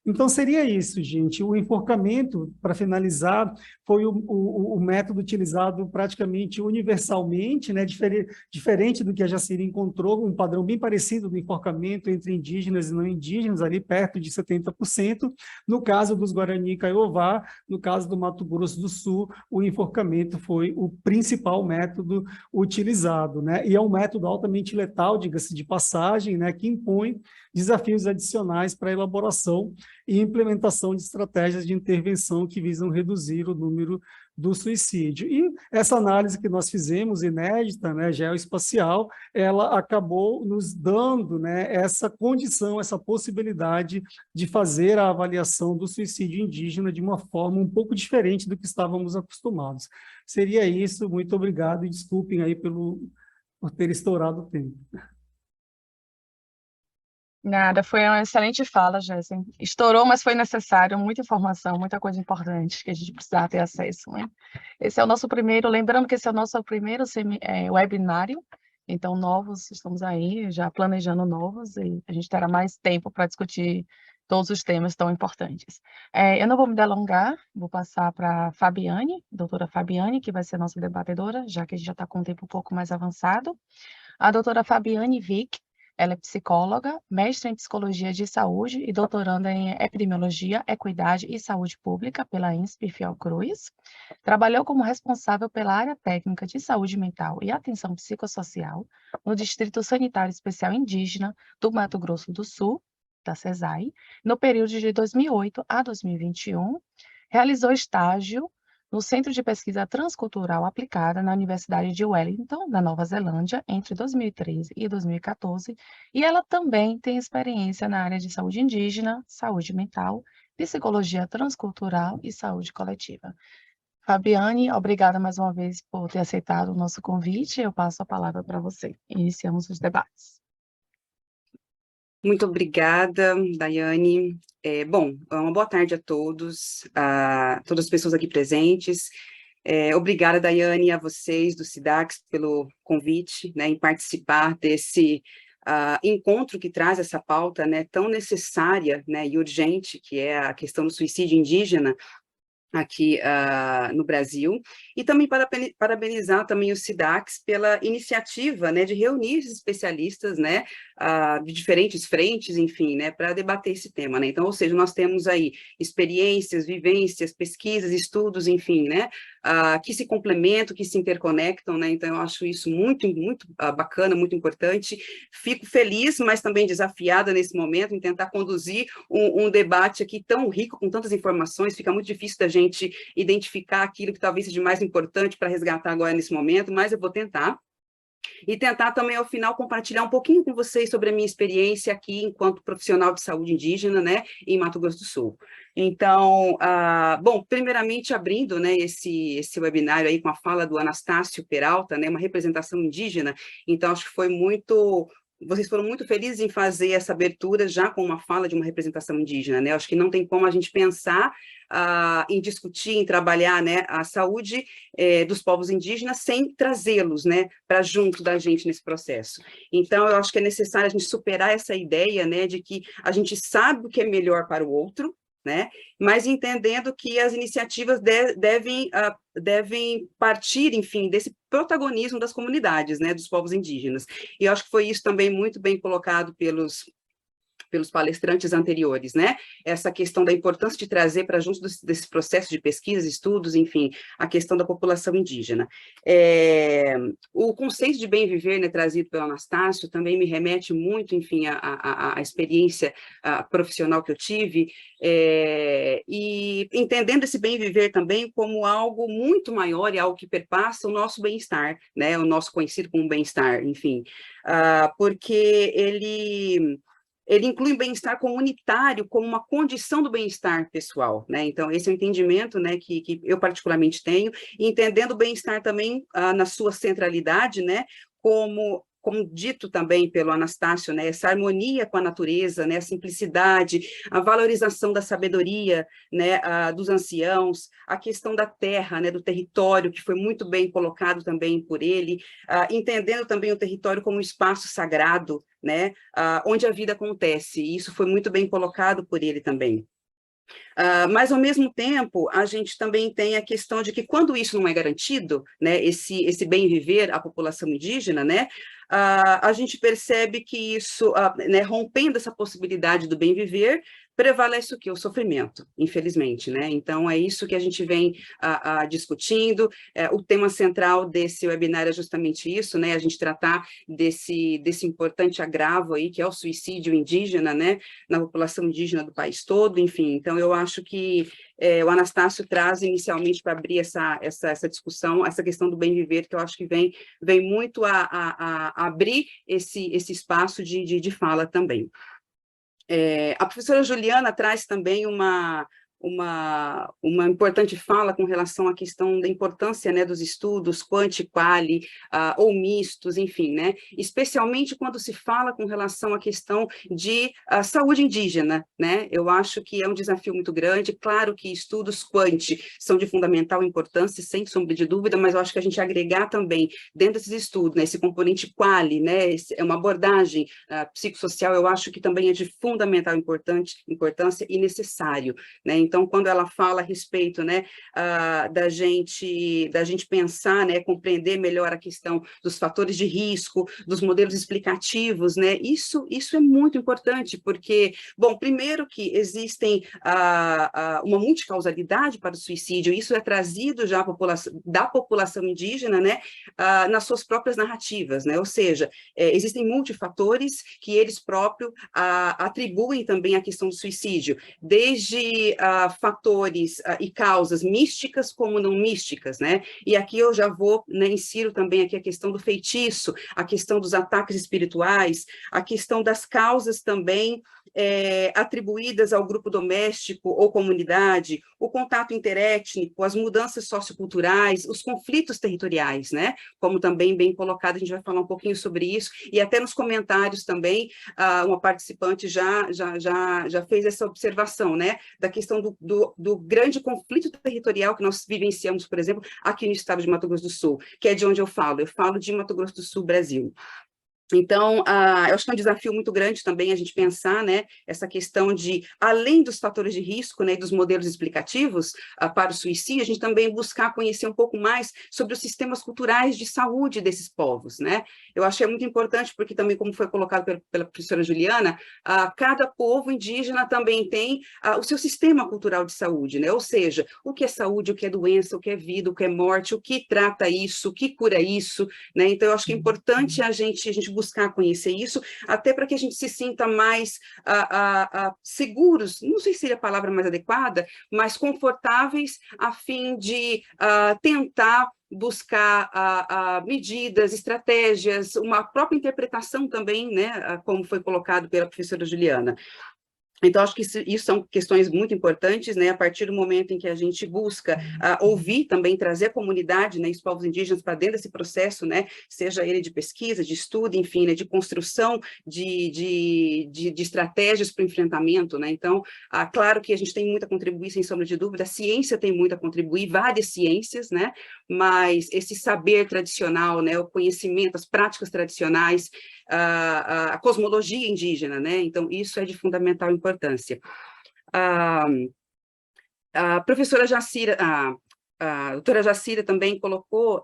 Então, seria isso, gente. O enforcamento, para finalizar, foi o método utilizado praticamente universalmente, né? Diferente do que a Jaciri encontrou, um padrão bem parecido do enforcamento entre indígenas e não indígenas, ali perto de 70%. No caso dos Guarani Kaiowá, no caso do Mato Grosso do Sul, o enforcamento foi o principal método utilizado, né? E é um método altamente letal, diga-se de passagem, né? Que impõe desafios adicionais para a elaboração e implementação de estratégias de intervenção que visam reduzir o número do suicídio. E essa análise que nós fizemos, inédita, né, geoespacial, ela acabou nos dando, né, essa condição, essa possibilidade de fazer a avaliação do suicídio indígena de uma forma um pouco diferente do que estávamos acostumados. Seria isso, muito obrigado e desculpem aí por ter estourado o tempo. Nada, foi uma excelente fala, Jéssica. Estourou, mas foi necessário, muita informação, muita coisa importante que a gente precisava ter acesso, né? Esse é o nosso primeiro, lembrando que esse é o nosso primeiro webinário, então novos, estamos aí já planejando novos, e a gente terá mais tempo para discutir todos os temas tão importantes. Eu não vou me delongar, vou passar para a Fabiane, doutora Fabiane, que vai ser nossa debatedora, já que a gente já está com um tempo um pouco mais avançado. A doutora Fabiane Vick, ela é psicóloga, mestre em psicologia de saúde e doutoranda em epidemiologia, equidade e saúde pública pela INSP Fiocruz. Trabalhou como responsável pela área técnica de saúde mental e atenção psicossocial no Distrito Sanitário Especial Indígena do Mato Grosso do Sul, da CESAI, no período de 2008 a 2021. Realizou estágio no Centro de Pesquisa Transcultural Aplicada na Universidade de Wellington, na Nova Zelândia, entre 2013 e 2014, e ela também tem experiência na área de saúde indígena, saúde mental, psicologia transcultural e saúde coletiva. Fabiane, obrigada mais uma vez por ter aceitado o nosso convite. Eu passo a palavra para você. Iniciamos os debates. Muito obrigada, Daiane. Bom, uma boa tarde a todos, a todas as pessoas aqui presentes. Obrigada, Daiane, a vocês do SIDAX pelo convite, né, em participar desse encontro que traz essa pauta, né, tão necessária, né, e urgente, que é a questão do suicídio indígena aqui no Brasil, e também parabenizar também o SIDAX pela iniciativa, né, de reunir esses especialistas, né, de diferentes frentes, enfim, né, para debater esse tema, né, então, ou seja, nós temos aí experiências, vivências, pesquisas, estudos, enfim, né, que se complementam, que se interconectam, né, então eu acho isso muito, muito bacana, muito importante, fico feliz, mas também desafiada nesse momento em tentar conduzir um debate aqui tão rico, com tantas informações, fica muito difícil da gente identificar aquilo que talvez seja mais importante para resgatar agora nesse momento, mas eu vou tentar. E tentar também, ao final, compartilhar um pouquinho com vocês sobre a minha experiência aqui enquanto profissional de saúde indígena, né, em Mato Grosso do Sul. Então, bom, primeiramente abrindo, né, esse webinário aí com a fala do Anastácio Peralta, né, uma representação indígena, então acho que foi muito... Vocês foram muito felizes em fazer essa abertura já com uma fala de uma representação indígena, né? Acho que não tem como a gente pensar em discutir, em trabalhar, né, a saúde dos povos indígenas sem trazê-los, né, para junto da gente nesse processo. Então, eu acho que é necessário a gente superar essa ideia, né, de que a gente sabe o que é melhor para o outro, né, mas entendendo que as iniciativas devem partir, enfim, desse protagonismo das comunidades, né, dos povos indígenas. E eu acho que foi isso também muito bem colocado pelos palestrantes anteriores, né? Essa questão da importância de trazer para junto desse processo de pesquisas, estudos, enfim, a questão da população indígena. O conceito de bem viver, né, trazido pelo Anastácio, também me remete muito, enfim, à experiência profissional que eu tive, e entendendo esse bem viver também como algo muito maior e algo que perpassa o nosso bem-estar, né? O nosso conhecido como bem-estar, enfim, porque ele inclui o bem-estar comunitário como uma condição do bem-estar pessoal, né? Então, esse é o entendimento, né, que eu particularmente tenho, e entendendo o bem-estar também na sua centralidade, né, como dito também pelo Anastácio, né, essa harmonia com a natureza, né, a simplicidade, a valorização da sabedoria, né, dos anciãos, a questão da terra, né, do território, que foi muito bem colocado também por ele, entendendo também o território como um espaço sagrado, né, onde a vida acontece, e isso foi muito bem colocado por ele também. Mas, ao mesmo tempo, a gente também tem a questão de que, quando isso não é garantido, né, esse bem viver à população indígena, né, a gente percebe que isso, né, rompendo essa possibilidade do bem viver, prevalece o quê? O sofrimento, infelizmente, né? Então, é isso que a gente vem discutindo. O tema central desse webinar é justamente isso, né? A gente tratar desse importante agravo aí, que é o suicídio indígena, né? Na população indígena do país todo, enfim. Então, eu acho que o Anastácio traz inicialmente para abrir essa discussão, essa questão do bem viver, que eu acho que vem muito a abrir esse espaço de fala também. A professora Juliana traz também uma importante fala com relação à questão da importância, né, dos estudos quanti e quali, ou mistos, enfim, né, especialmente quando se fala com relação à questão de saúde indígena, né, eu acho que é um desafio muito grande. Claro que estudos quanti são de fundamental importância, sem sombra de dúvida, mas eu acho que a gente agregar também, dentro desses estudos, né, esse componente quali, né, é uma abordagem psicossocial, eu acho que também é de fundamental importância e necessário, né. Então, quando ela fala a respeito, né, da gente pensar, né, compreender melhor a questão dos fatores de risco, dos modelos explicativos, né, isso é muito importante, porque, bom, primeiro que existem uma multicausalidade para o suicídio, isso é trazido já da população indígena, né, nas suas próprias narrativas, né, ou seja, existem multifatores que eles próprios atribuem também à questão do suicídio, desde fatores e causas místicas como não místicas, né? E aqui eu já vou, né, insiro também aqui a questão do feitiço, a questão dos ataques espirituais, a questão das causas também atribuídas ao grupo doméstico ou comunidade, o contato interétnico, as mudanças socioculturais, os conflitos territoriais, né? Como também bem colocado, a gente vai falar um pouquinho sobre isso, e até nos comentários também, uma participante já fez essa observação, né? Da questão do grande conflito territorial que nós vivenciamos, por exemplo, aqui no estado de Mato Grosso do Sul, que é de onde eu falo de Mato Grosso do Sul, Brasil. Então, eu acho que é um desafio muito grande também a gente pensar, né, essa questão de, além dos fatores de risco, né, e dos modelos explicativos para o suicídio, a gente também buscar conhecer um pouco mais sobre os sistemas culturais de saúde desses povos, né? Eu achei muito importante, porque também, como foi colocado pela professora Juliana, cada povo indígena também tem o seu sistema cultural de saúde, né? Ou seja, o que é saúde, o que é doença, o que é vida, o que é morte, o que trata isso, o que cura isso, né? Então, eu acho que é importante a gente buscar conhecer isso, até para que a gente se sinta mais seguros, não sei se seria a palavra mais adequada, mas confortáveis, a fim de tentar buscar medidas, estratégias, uma própria interpretação também, né, como foi colocado pela professora Juliana. Então, acho que isso são questões muito importantes, né, a partir do momento em que a gente busca ouvir também, trazer a comunidade, né, os povos indígenas para dentro desse processo, né, seja ele de pesquisa, de estudo, enfim, né, de construção de estratégias para o enfrentamento, né, então, claro que a gente tem muito a contribuir, sem sombra de dúvida, a ciência tem muito a contribuir, várias ciências, né, mas esse saber tradicional, né, o conhecimento, as práticas tradicionais, a cosmologia indígena, né? Então, isso é de fundamental importância. A professora Jacira, a doutora Jacira também colocou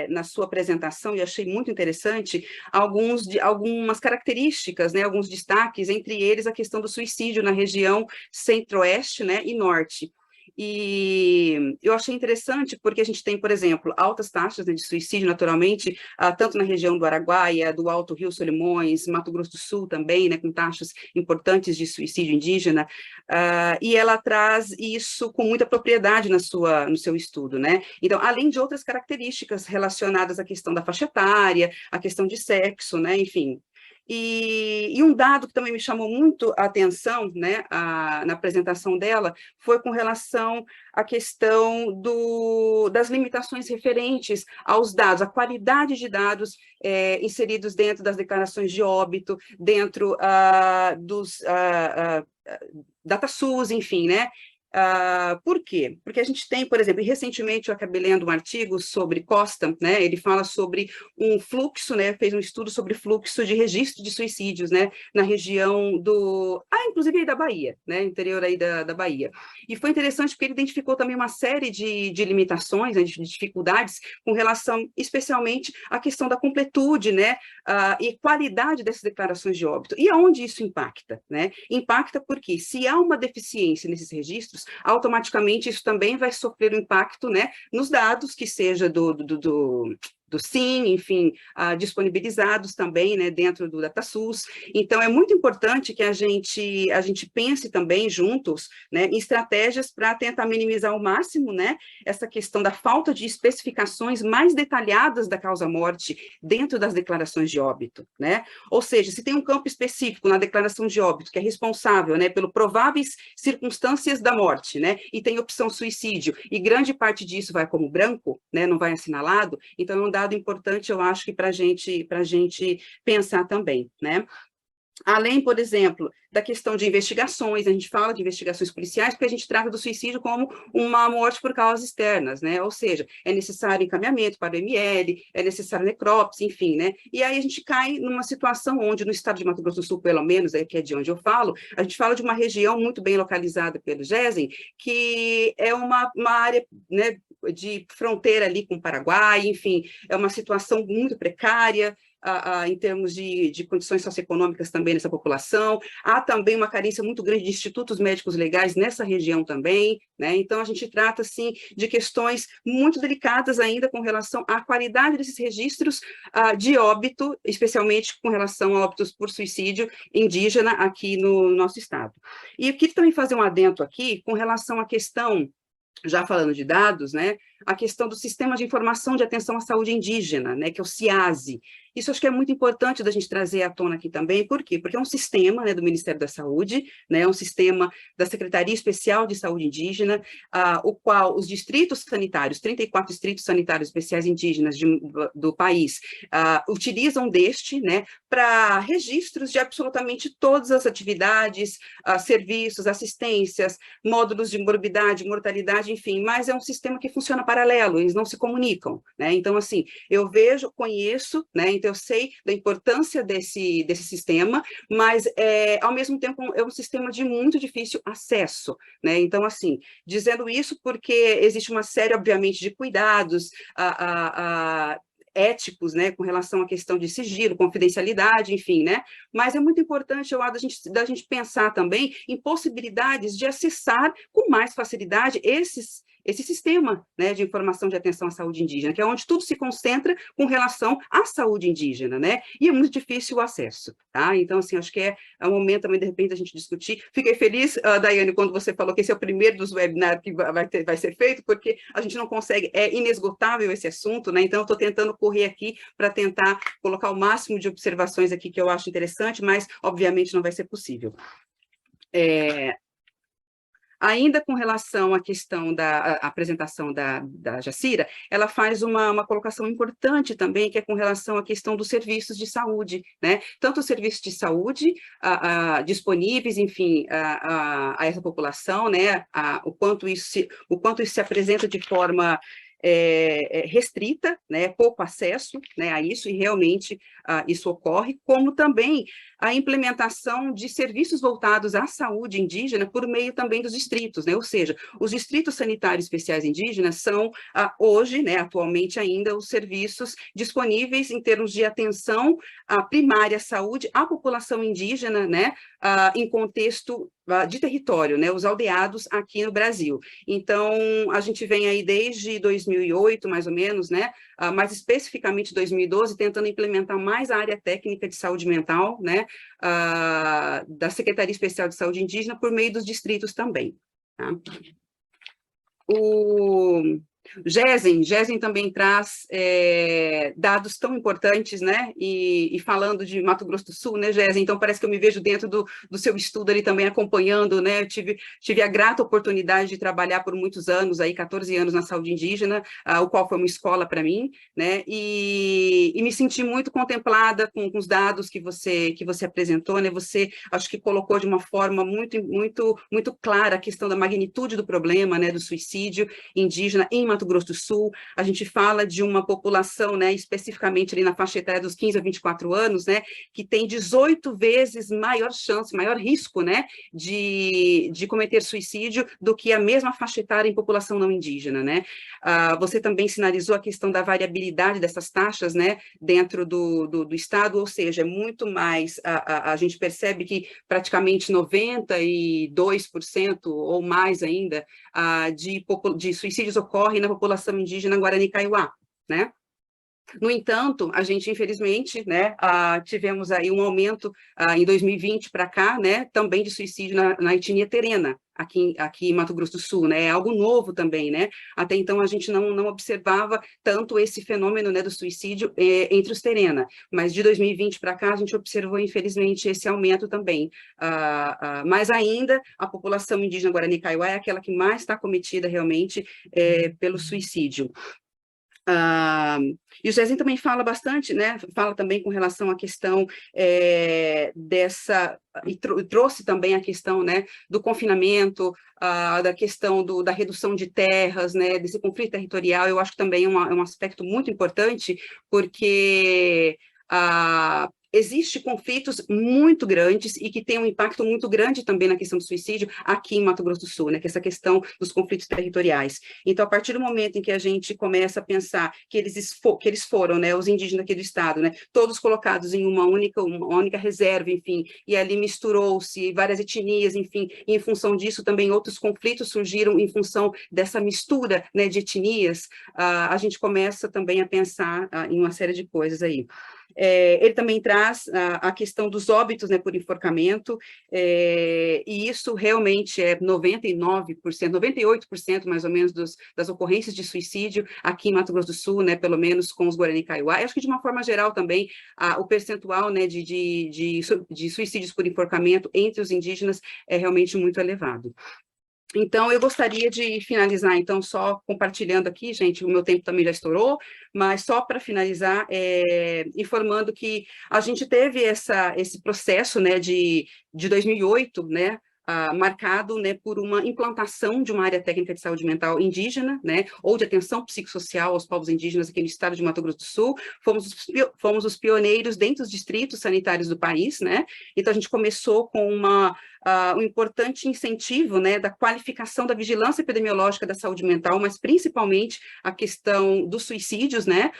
na sua apresentação, e achei muito interessante, algumas características, né, alguns destaques, entre eles a questão do suicídio na região centro-oeste, né, e norte. E eu achei interessante porque a gente tem, por exemplo, altas taxas, né, de suicídio, naturalmente, tanto na região do Araguaia, do Alto Rio Solimões, Mato Grosso do Sul também, né, com taxas importantes de suicídio indígena, e ela traz isso com muita propriedade no seu estudo, né? Então, além de outras características relacionadas à questão da faixa etária, à questão de sexo, né, enfim. E um dado que também me chamou muito a atenção, né, na apresentação dela, foi com relação à questão das limitações referentes aos dados, a qualidade de dados inseridos dentro das declarações de óbito, dentro dos DataSUS, enfim, né? Por quê? Porque a gente tem, por exemplo, recentemente eu acabei lendo um artigo sobre Costa, né? Ele fala sobre um fluxo, né? Fez um estudo sobre fluxo de registro de suicídios, né? Na região inclusive aí da Bahia, né? Interior aí da Bahia. E foi interessante porque ele identificou também uma série de limitações, né? De dificuldades com relação, especialmente, à questão da completude, né? E qualidade dessas declarações de óbito. E aonde isso impacta, né? Impacta porque se há uma deficiência nesses registros, automaticamente isso também vai sofrer um impacto, né, nos dados, que seja do SIM, enfim, disponibilizados também, né, dentro do DataSUS. Então, é muito importante que a gente pense também juntos, né, em estratégias para tentar minimizar ao máximo, né, essa questão da falta de especificações mais detalhadas da causa-morte dentro das declarações de óbito, né? Ou seja, se tem um campo específico na declaração de óbito que é responsável, né, pelo prováveis circunstâncias da morte, né, e tem opção suicídio, e grande parte disso vai como branco, né, não vai assinalado, então é um dado importante, eu acho que para a gente pensar também, né? Além, por exemplo, da questão de investigações, a gente fala de investigações policiais porque a gente trata do suicídio como uma morte por causas externas, né? Ou seja, é necessário encaminhamento para o ML, é necessário necrópsia, enfim, né? E aí a gente cai numa situação onde, no estado de Mato Grosso do Sul, pelo menos, que é de onde eu falo, a gente fala de uma região muito bem localizada pelo GESEM, que é uma área, né, de fronteira ali com o Paraguai, enfim, é uma situação muito precária, em termos de condições socioeconômicas também nessa população. Há também uma carência muito grande de institutos médicos legais nessa região também, né? Então, a gente trata, assim, de questões muito delicadas ainda com relação à qualidade desses registros de óbito, especialmente com relação a óbitos por suicídio indígena aqui no nosso estado. E eu queria também fazer um adendo aqui com relação à questão, já falando de dados, né, a questão do Sistema de Informação de Atenção à Saúde Indígena, né, que é o SIASE. Isso acho que é muito importante da gente trazer à tona aqui também. Por quê? Porque é um sistema, né, do Ministério da Saúde, né, é um sistema da Secretaria Especial de Saúde Indígena, o qual os distritos sanitários, 34 distritos sanitários especiais indígenas do país, utilizam deste, né, para registros de absolutamente todas as atividades, serviços, assistências, módulos de morbidade, mortalidade, enfim, mas é um sistema que funciona paralelo, eles não se comunicam, né? Então, assim, eu vejo, conheço, né? Então, eu sei da importância desse sistema, mas, ao mesmo tempo, é um sistema de muito difícil acesso, né? Então, assim, dizendo isso porque existe uma série, obviamente, de cuidados, éticos, né, com relação à questão de sigilo, confidencialidade, enfim, né, mas é muito importante, eu acho, da gente pensar também em possibilidades de acessar com mais facilidade esse sistema, né, de informação de atenção à saúde indígena, que é onde tudo se concentra com relação à saúde indígena, né, e é muito difícil o acesso, tá? Então, assim, acho que é um momento também, de repente, a gente discutir. Fiquei feliz, Daiane, quando você falou que esse é o primeiro dos webinários que vai ser feito, porque a gente não consegue, é inesgotável esse assunto, né, então eu estou tentando correr aqui para tentar colocar o máximo de observações aqui que eu acho interessante, mas, obviamente, não vai ser possível. Ainda com relação à questão da apresentação da Jacira, ela faz uma colocação importante também, que é com relação à questão dos serviços de saúde, né? Tanto os serviços de saúde disponíveis, enfim, a essa população, né? O quanto isso se apresenta de forma restrita, né, pouco acesso, né, a isso, e realmente isso ocorre, como também a implementação de serviços voltados à saúde indígena por meio também dos distritos, né, ou seja, os distritos sanitários especiais indígenas são, hoje, né, atualmente ainda, os serviços disponíveis em termos de atenção primária à saúde à população indígena, né, em contexto de território, né, os aldeados aqui no Brasil. Então, a gente vem aí desde 2008, mais ou menos, né, mais especificamente 2012, tentando implementar mais a área técnica de saúde mental, né, da Secretaria Especial de Saúde Indígena por meio dos distritos também. Tá? O Gesen também traz dados tão importantes, né, e falando de Mato Grosso do Sul, né, Gesen, então parece que eu me vejo dentro do seu estudo ali também acompanhando, né, eu tive a grata oportunidade de trabalhar por muitos anos, aí 14 anos na saúde indígena, o qual foi uma escola para mim, né, e me senti muito contemplada com os dados que você apresentou, né, você acho que colocou de uma forma muito, muito, muito clara a questão da magnitude do problema, né, do suicídio indígena em Mato Grosso do Sul. A gente fala de uma população, né, especificamente ali na faixa etária dos 15 a 24 anos, né, que tem 18 vezes maior chance, maior risco, né, de cometer suicídio do que a mesma faixa etária em população não indígena, né. Você também sinalizou a questão da variabilidade dessas taxas, né, dentro do estado, ou seja, é muito mais, a gente percebe que praticamente 92% ou mais ainda de suicídios ocorrem na população indígena Guarani Kaiowá, né? No entanto, a gente, infelizmente, né, tivemos aí um aumento em 2020 para cá, né, também de suicídio na etnia terena, aqui em Mato Grosso do Sul, né, é algo novo também, né, até então a gente não observava tanto esse fenômeno, né, do suicídio entre os terena, mas de 2020 para cá a gente observou, infelizmente, esse aumento também, mas ainda a população indígena Guarani Kaiowá é aquela que mais está acometida realmente pelo suicídio. E o Gesen também fala bastante, né, fala também com relação à questão e trouxe também a questão, né, do confinamento, da questão da redução de terras, né, desse conflito territorial. Eu acho que também é um aspecto muito importante, porque existem conflitos muito grandes e que têm um impacto muito grande também na questão do suicídio aqui em Mato Grosso do Sul, né, que é essa questão dos conflitos territoriais. Então, a partir do momento em que a gente começa a pensar que eles foram, né, os indígenas aqui do estado, né, todos colocados em uma única reserva, enfim, e ali misturou-se várias etnias, enfim, e em função disso também outros conflitos surgiram em função dessa mistura, né, de etnias, a gente começa também a pensar em uma série de coisas aí. Ele também traz traz a questão dos óbitos, né, por enforcamento, e isso realmente é 99%, 98% mais ou menos das ocorrências de suicídio aqui em Mato Grosso do Sul, né, pelo menos com os Guarani Kaiowá. Acho que de uma forma geral também, o percentual, né, de suicídios por enforcamento entre os indígenas é realmente muito elevado. Então, eu gostaria de finalizar, então, só compartilhando aqui, gente, o meu tempo também já estourou, mas só para finalizar, informando que a gente teve esse processo, né, de 2008, né, marcado, né, por uma implantação de uma área técnica de saúde mental indígena, né, ou de atenção psicossocial aos povos indígenas aqui no estado de Mato Grosso do Sul. Fomos os pioneiros dentro dos distritos sanitários do país, né, então a gente começou com um importante incentivo, né, da qualificação da vigilância epidemiológica da saúde mental, mas principalmente a questão dos suicídios, né,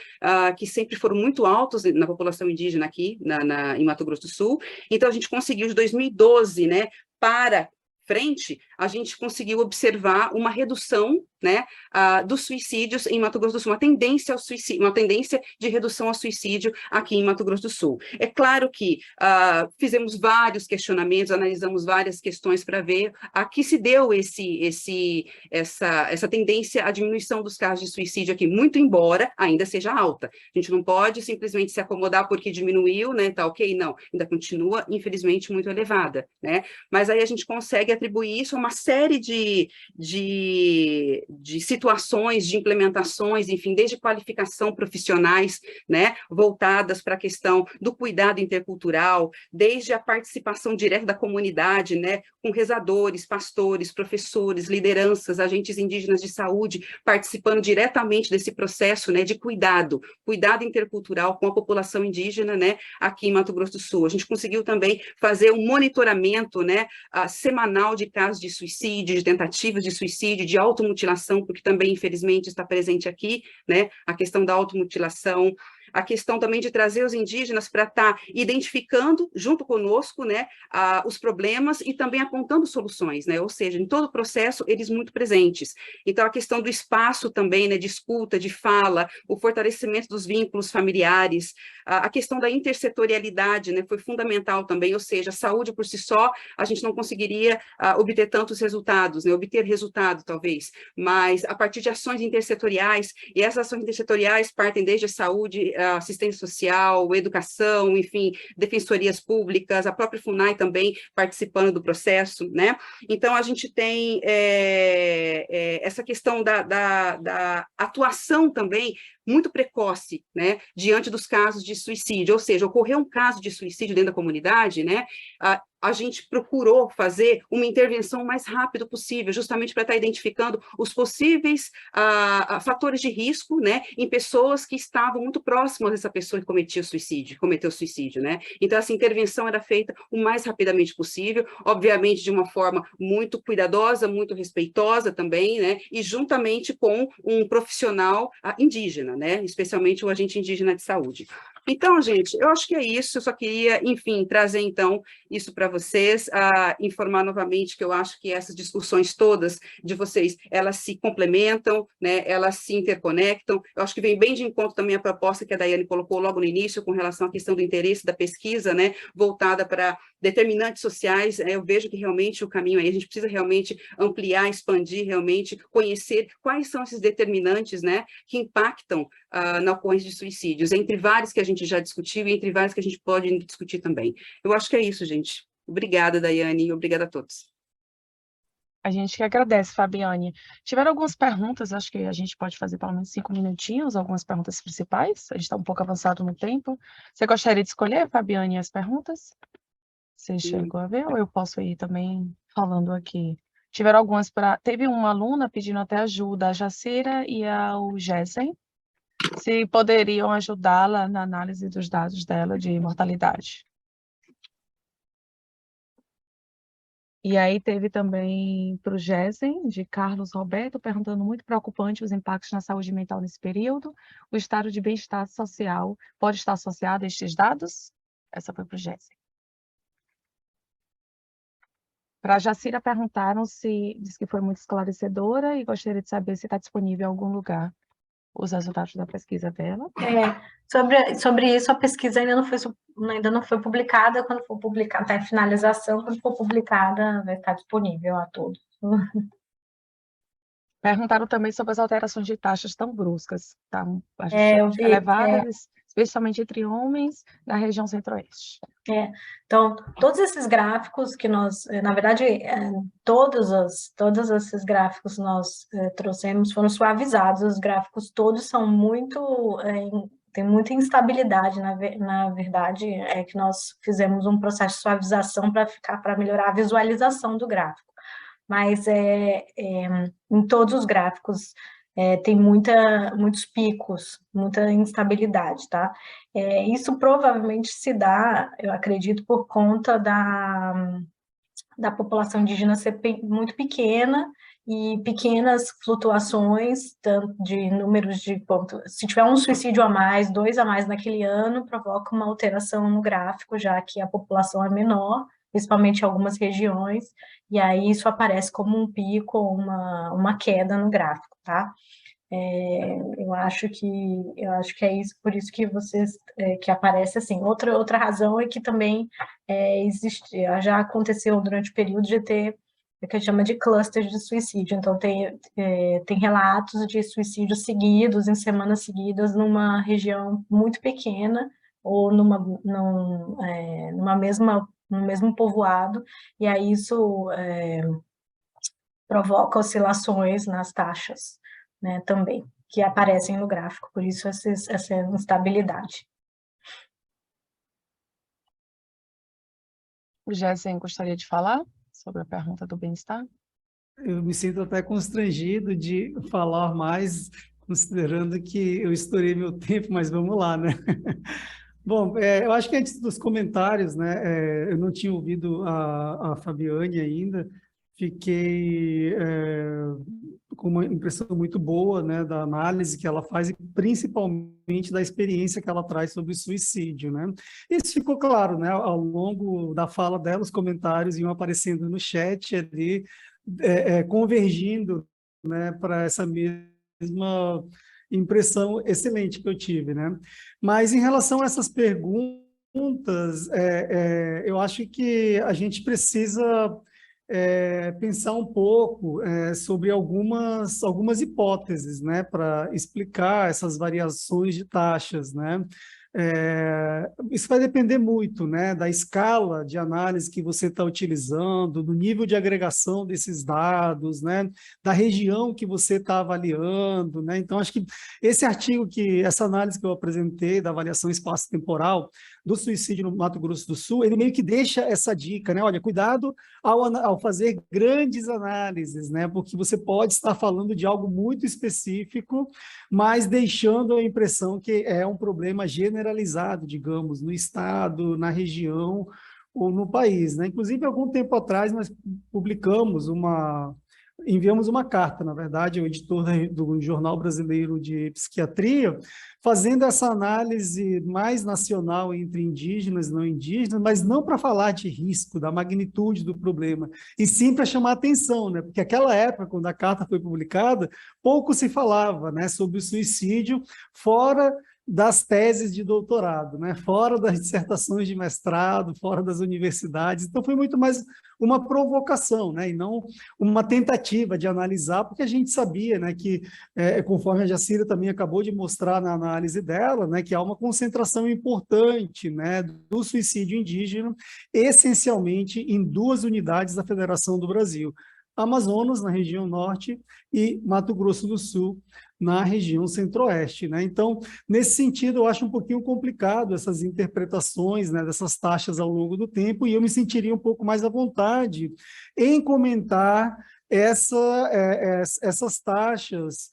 que sempre foram muito altos na população indígena aqui em Mato Grosso do Sul. Então a gente conseguiu de 2012, né, para frente, a gente conseguiu observar uma redução, né, dos suicídios em Mato Grosso do Sul, uma tendência ao suicídio, uma tendência de redução ao suicídio aqui em Mato Grosso do Sul. É claro que fizemos vários questionamentos, analisamos várias questões para ver a que se deu essa tendência à diminuição dos casos de suicídio aqui, muito embora ainda seja alta. A gente não pode simplesmente se acomodar porque diminuiu, né, tá ok? Não, ainda continua, infelizmente, muito elevada, né? Mas aí a gente consegue atribuir isso a uma série de situações, de implementações, enfim, desde qualificação profissionais, né, voltadas para a questão do cuidado intercultural, desde a participação direta da comunidade, né, com rezadores, pastores, professores, lideranças, agentes indígenas de saúde, participando diretamente desse processo, né, de cuidado intercultural com a população indígena, né, aqui em Mato Grosso do Sul. A gente conseguiu também fazer um monitoramento, né, semanal de casos de suicídio, de tentativas de suicídio, de automutilação, porque também, infelizmente, está presente aqui, né, a questão da automutilação, a questão também de trazer os indígenas para estar identificando, junto conosco, né, os problemas e também apontando soluções, né, ou seja, em todo o processo, eles muito presentes. Então, a questão do espaço também, né, de escuta, de fala, o fortalecimento dos vínculos familiares, a questão da intersetorialidade, né, foi fundamental também, ou seja, a saúde por si só, a gente não conseguiria obter tantos resultados, né, obter resultado, talvez, mas a partir de ações intersetoriais, e essas ações intersetoriais partem desde a saúde, a assistência social, educação, enfim, defensorias públicas, a própria FUNAI também participando do processo, né? Então, a gente tem essa questão da atuação também muito precoce, né, diante dos casos de suicídio, ou seja, ocorreu um caso de suicídio dentro da comunidade, né, a gente procurou fazer uma intervenção o mais rápido possível, justamente para estar identificando os possíveis fatores de risco, né, em pessoas que estavam muito próximas dessa pessoa que cometeu suicídio, né, então essa intervenção era feita o mais rapidamente possível, obviamente de uma forma muito cuidadosa, muito respeitosa também, né, e juntamente com um profissional indígena, né, especialmente o agente indígena de saúde. Então, gente, eu acho que é isso, eu só queria, enfim, trazer, então, isso para vocês, informar novamente que eu acho que essas discussões todas de vocês, elas se complementam, né, elas se interconectam, eu acho que vem bem de encontro também a proposta que a Daiane colocou logo no início, com relação à questão do interesse da pesquisa, né, voltada para determinantes sociais, eu vejo que realmente o caminho aí, a gente precisa realmente ampliar, expandir, realmente conhecer quais são esses determinantes, né, que impactam na ocorrência de suicídios, entre vários que a gente já discutiu e entre vários que a gente pode discutir também. Eu acho que é isso, gente. Obrigada, Daiane, e obrigada a todos. A gente que agradece, Fabiane. Tiveram algumas perguntas, acho que a gente pode fazer pelo menos 5 minutinhos, algumas perguntas principais. A gente está um pouco avançado no tempo. Você gostaria de escolher, Fabiane, as perguntas? Você chegou a ver ou eu posso ir também falando aqui? Tiveram algumas para... Teve uma aluna pedindo até ajuda, a Jacira e ao Gessen, se poderiam ajudá-la na análise dos dados dela de mortalidade. E aí teve também para o Gessen, de Carlos Roberto, perguntando: muito preocupante os impactos na saúde mental nesse período. O estado de bem-estar social pode estar associado a estes dados? Essa foi para o Gessen. Para a Jacira perguntaram se, diz que foi muito esclarecedora e gostaria de saber se está disponível em algum lugar os resultados da pesquisa dela. Sobre isso, a pesquisa ainda não foi publicada. Quando for publicada, está em finalização, quando for publicada, vai estar disponível a todos. Perguntaram também sobre as alterações de taxas tão bruscas, tá? Eu vi, elevadas, especialmente entre homens na região centro-oeste. Então, todos esses gráficos que nós, na verdade, todos esses gráficos nós trouxemos foram suavizados. Os gráficos todos são tem muita instabilidade, na verdade, é que nós fizemos um processo de suavização para melhorar a visualização do gráfico. Mas em todos os gráficos tem muitos picos, muita instabilidade, tá? Isso provavelmente se dá, eu acredito, por conta da população indígena ser muito pequena e pequenas flutuações, tanto de números de pontos. Se tiver um suicídio a mais, 2 a mais naquele ano, provoca uma alteração no gráfico, já que a população é menor, principalmente em algumas regiões, e aí isso aparece como um pico ou uma queda no gráfico, tá? Eu acho que é isso, por isso que que aparece assim. Outra razão é que também já aconteceu durante o período de ter o que a gente chama de clusters de suicídio. Então, tem relatos de suicídios seguidos, em semanas seguidas, numa região muito pequena, ou no mesmo povoado, e aí isso provoca oscilações nas taxas, né, também, que aparecem no gráfico, por isso essa instabilidade. O Jessen gostaria de falar sobre a pergunta do bem-estar? Eu me sinto até constrangido de falar mais, considerando que eu estourei meu tempo, mas vamos lá, né? Bom, eu acho que antes dos comentários, né, eu não tinha ouvido a Fabiane ainda, fiquei com uma impressão muito boa, né, da análise que ela faz e principalmente da experiência que ela traz sobre o suicídio, né? Isso ficou claro, né, ao longo da fala dela, os comentários iam aparecendo no chat ali, convergindo, né, para essa mesma impressão excelente que eu tive, né? Mas em relação a essas perguntas, eu acho que a gente precisa pensar um pouco sobre algumas hipóteses, né, para explicar essas variações de taxas, né? Isso vai depender muito, né, da escala de análise que você está utilizando, do nível de agregação desses dados, né, da região que você está avaliando, né? Então, acho que essa análise que eu apresentei da avaliação espaço-temporal do suicídio no Mato Grosso do Sul, ele meio que deixa essa dica, né? Olha, cuidado ao fazer grandes análises, né? Porque você pode estar falando de algo muito específico, mas deixando a impressão que é um problema generalizado, digamos, no estado, na região ou no país, né? Inclusive, algum tempo atrás, nós enviamos uma carta, na verdade, ao editor do Jornal Brasileiro de Psiquiatria, fazendo essa análise mais nacional entre indígenas e não indígenas, mas não para falar de risco, da magnitude do problema, e sim para chamar atenção, né? Porque naquela época, quando a carta foi publicada, pouco se falava, né, sobre o suicídio fora das teses de doutorado, né? Fora das dissertações de mestrado, fora das universidades. Então, foi muito mais uma provocação, né? E não uma tentativa de analisar, porque a gente sabia, né, que, conforme a Jacira também acabou de mostrar na análise dela, né, que há uma concentração importante, né, do suicídio indígena, essencialmente em 2 unidades da Federação do Brasil: Amazonas, na região norte, e Mato Grosso do Sul, na região centro-oeste, né? Então, nesse sentido, eu acho um pouquinho complicado essas interpretações, né, dessas taxas ao longo do tempo, e eu me sentiria um pouco mais à vontade em comentar essas taxas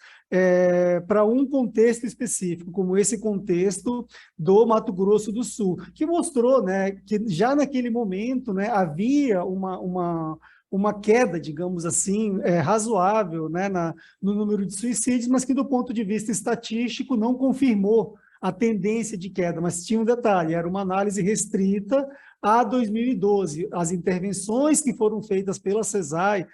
para um contexto específico, como esse contexto do Mato Grosso do Sul, que mostrou, né, que já naquele momento, né, havia uma queda, digamos assim, razoável, né, no número de suicídios, mas que do ponto de vista estatístico não confirmou a tendência de queda, mas tinha um detalhe, era uma análise restrita a 2012. As intervenções que foram feitas pela CESAI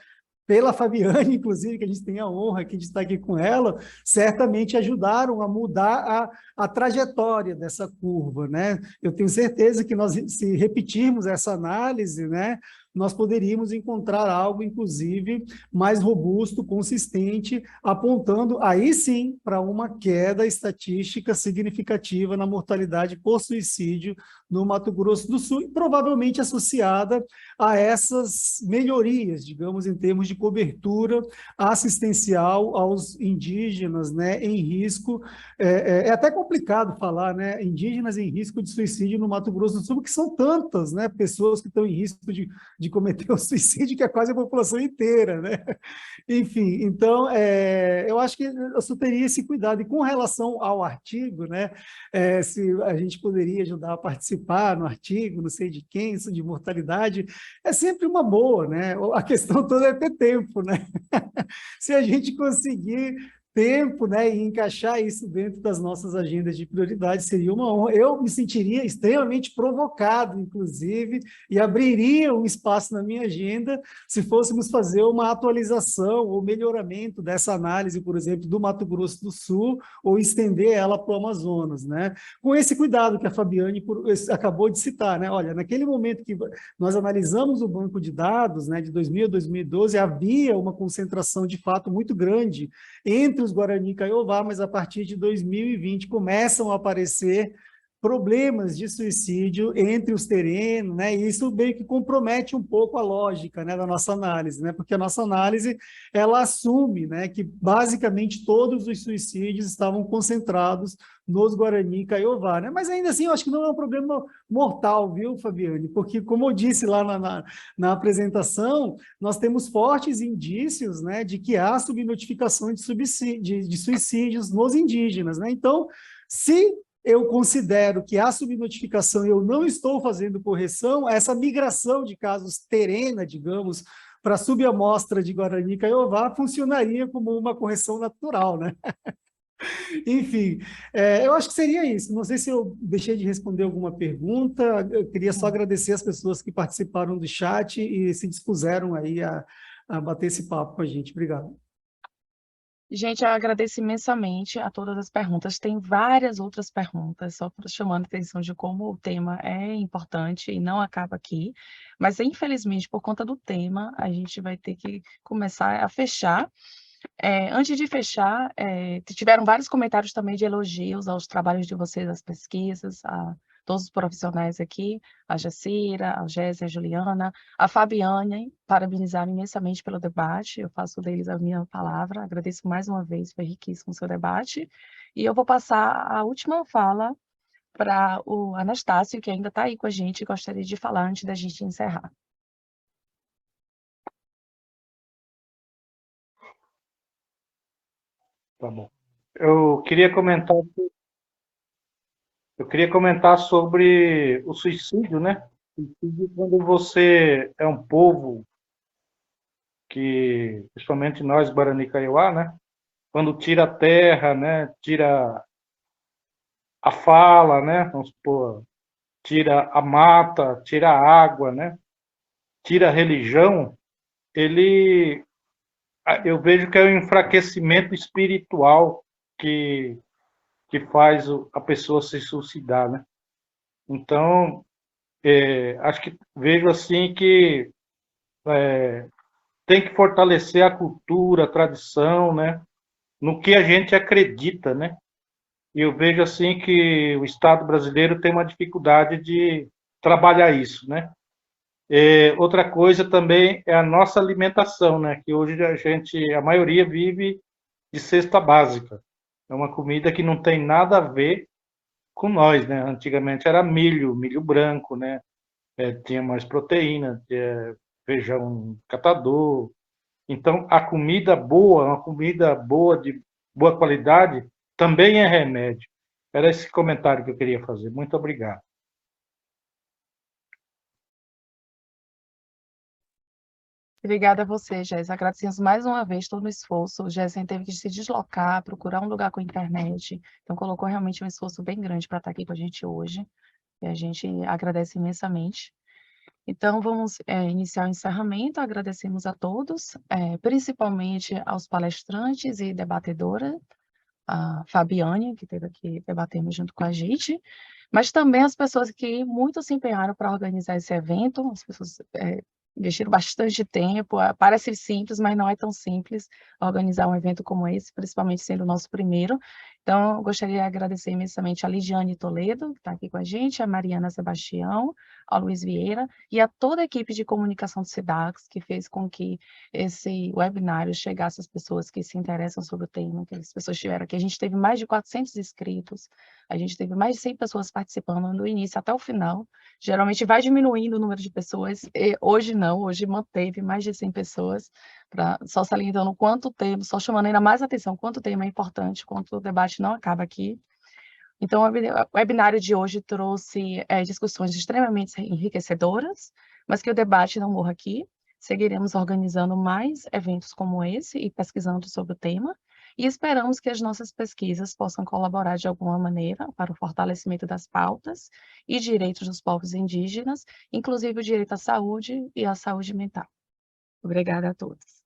pela Fabiane, inclusive, que a gente tem a honra aqui de estar aqui com ela, certamente ajudaram a mudar a trajetória dessa curva, né? Eu tenho certeza que nós, se repetirmos essa análise, né, nós poderíamos encontrar algo, inclusive, mais robusto, consistente, apontando, aí sim, para uma queda estatística significativa na mortalidade por suicídio no Mato Grosso do Sul, e provavelmente associada a essas melhorias, digamos, em termos de cobertura assistencial aos indígenas, né, em risco. É até complicado falar, né, indígenas em risco de suicídio no Mato Grosso do Sul, porque são tantas, né, pessoas que estão em risco de cometer o suicídio, que é quase a população inteira, né? Enfim, então, eu acho que eu só teria esse cuidado. E com relação ao artigo, né, se a gente poderia ajudar a participar no artigo, não sei de quem, isso de mortalidade, é sempre uma boa, né? A questão toda é ter tempo, né? Se a gente conseguir tempo, né, e encaixar isso dentro das nossas agendas de prioridade, seria uma honra. Eu me sentiria extremamente provocado, inclusive, e abriria um espaço na minha agenda se fôssemos fazer uma atualização ou melhoramento dessa análise, por exemplo, do Mato Grosso do Sul, ou estender ela para o Amazonas, né? Com esse cuidado que a Fabiane acabou de citar, né? Olha, naquele momento que nós analisamos o banco de dados, né, de 2000 a 2012, havia uma concentração de fato muito grande entre os Guarani Kaiowá, mas a partir de 2020 começam a aparecer problemas de suicídio entre os terrenos, né? E isso meio que compromete um pouco a lógica, né, da nossa análise, né? Porque a nossa análise, ela assume, né, que basicamente todos os suicídios estavam concentrados nos Guarani Kaiowá, né? Mas ainda assim, eu acho que não é um problema mortal, viu, Fabiane? Porque, como eu disse lá na apresentação, nós temos fortes indícios, né, de que há subnotificação de suicídios nos indígenas, né? Então, se eu considero que há subnotificação e eu não estou fazendo correção, essa migração de casos terena, digamos, para a subamostra de Guarani Kaiowá funcionaria como uma correção natural, né? Enfim, eu acho que seria isso. Não sei se eu deixei de responder alguma pergunta, eu queria só agradecer as pessoas que participaram do chat e se dispuseram aí a bater esse papo com a gente. Obrigado. Gente, eu agradeço imensamente a todas as perguntas. Tem várias outras perguntas, só chamando a atenção de como o tema é importante e não acaba aqui. Mas, infelizmente, por conta do tema, a gente vai ter que começar a fechar. Antes de fechar, tiveram vários comentários também de elogios aos trabalhos de vocês, às pesquisas, a todos os profissionais aqui, a Jacira, a Jéssica, a Juliana, a Fabiane, parabenizaram imensamente pelo debate, eu faço deles a minha palavra, agradeço mais uma vez, foi riquíssimo o seu debate, e eu vou passar a última fala para o Anastácio, que ainda está aí com a gente, e gostaria de falar antes da gente encerrar. Tá bom. Eu queria comentar sobre o suicídio, né? Suicídio quando você é um povo que, principalmente nós, Guarani Kaiowá, né? Quando tira a terra, né? Tira a fala, né? Vamos supor, tira a mata, tira a água, né? Tira a religião, eu vejo que é um enfraquecimento espiritual que faz a pessoa se suicidar, né? Então, acho que vejo assim que tem que fortalecer a cultura, a tradição, né? No que a gente acredita, né? E eu vejo assim que o Estado brasileiro tem uma dificuldade de trabalhar isso, né? Outra coisa também é a nossa alimentação, né? Que hoje a maioria vive de cesta básica. É uma comida que não tem nada a ver com nós, né? Antigamente era milho branco, né? Tinha mais proteína, feijão catador. Então, a comida boa, uma comida boa, de boa qualidade, também é remédio. Era esse comentário que eu queria fazer. Muito obrigado. Obrigada a você, Jéssica. Agradecemos mais uma vez todo o esforço. O Jéssica teve que se deslocar, procurar um lugar com internet. Então, colocou realmente um esforço bem grande para estar aqui com a gente hoje. E a gente agradece imensamente. Então, vamos iniciar o encerramento. Agradecemos a todos, principalmente aos palestrantes e debatedora, a Fabiane, que esteve aqui debatendo junto com a gente, mas também as pessoas que muito se empenharam para organizar esse evento, as pessoas investiram bastante tempo, parece simples, mas não é tão simples organizar um evento como esse, principalmente sendo o nosso primeiro. Então, eu gostaria de agradecer imensamente a Lidiane Toledo, que está aqui com a gente, a Mariana Sebastião, ao Luiz Vieira e a toda a equipe de comunicação do SIDAX, que fez com que esse webinário chegasse às pessoas que se interessam sobre o tema, que as pessoas tiveram aqui. A gente teve mais de 400 inscritos, a gente teve mais de 100 pessoas participando do início até o final. Geralmente vai diminuindo o número de pessoas, e hoje não, hoje manteve mais de 100 pessoas, só salientando quanto tempo, só chamando ainda mais atenção, quanto o tema é importante, quanto o debate não acaba aqui. Então, o webinário de hoje trouxe discussões extremamente enriquecedoras, mas que o debate não morra aqui. Seguiremos organizando mais eventos como esse e pesquisando sobre o tema, e esperamos que as nossas pesquisas possam colaborar de alguma maneira para o fortalecimento das pautas e direitos dos povos indígenas, inclusive o direito à saúde e à saúde mental. Obrigada a todos.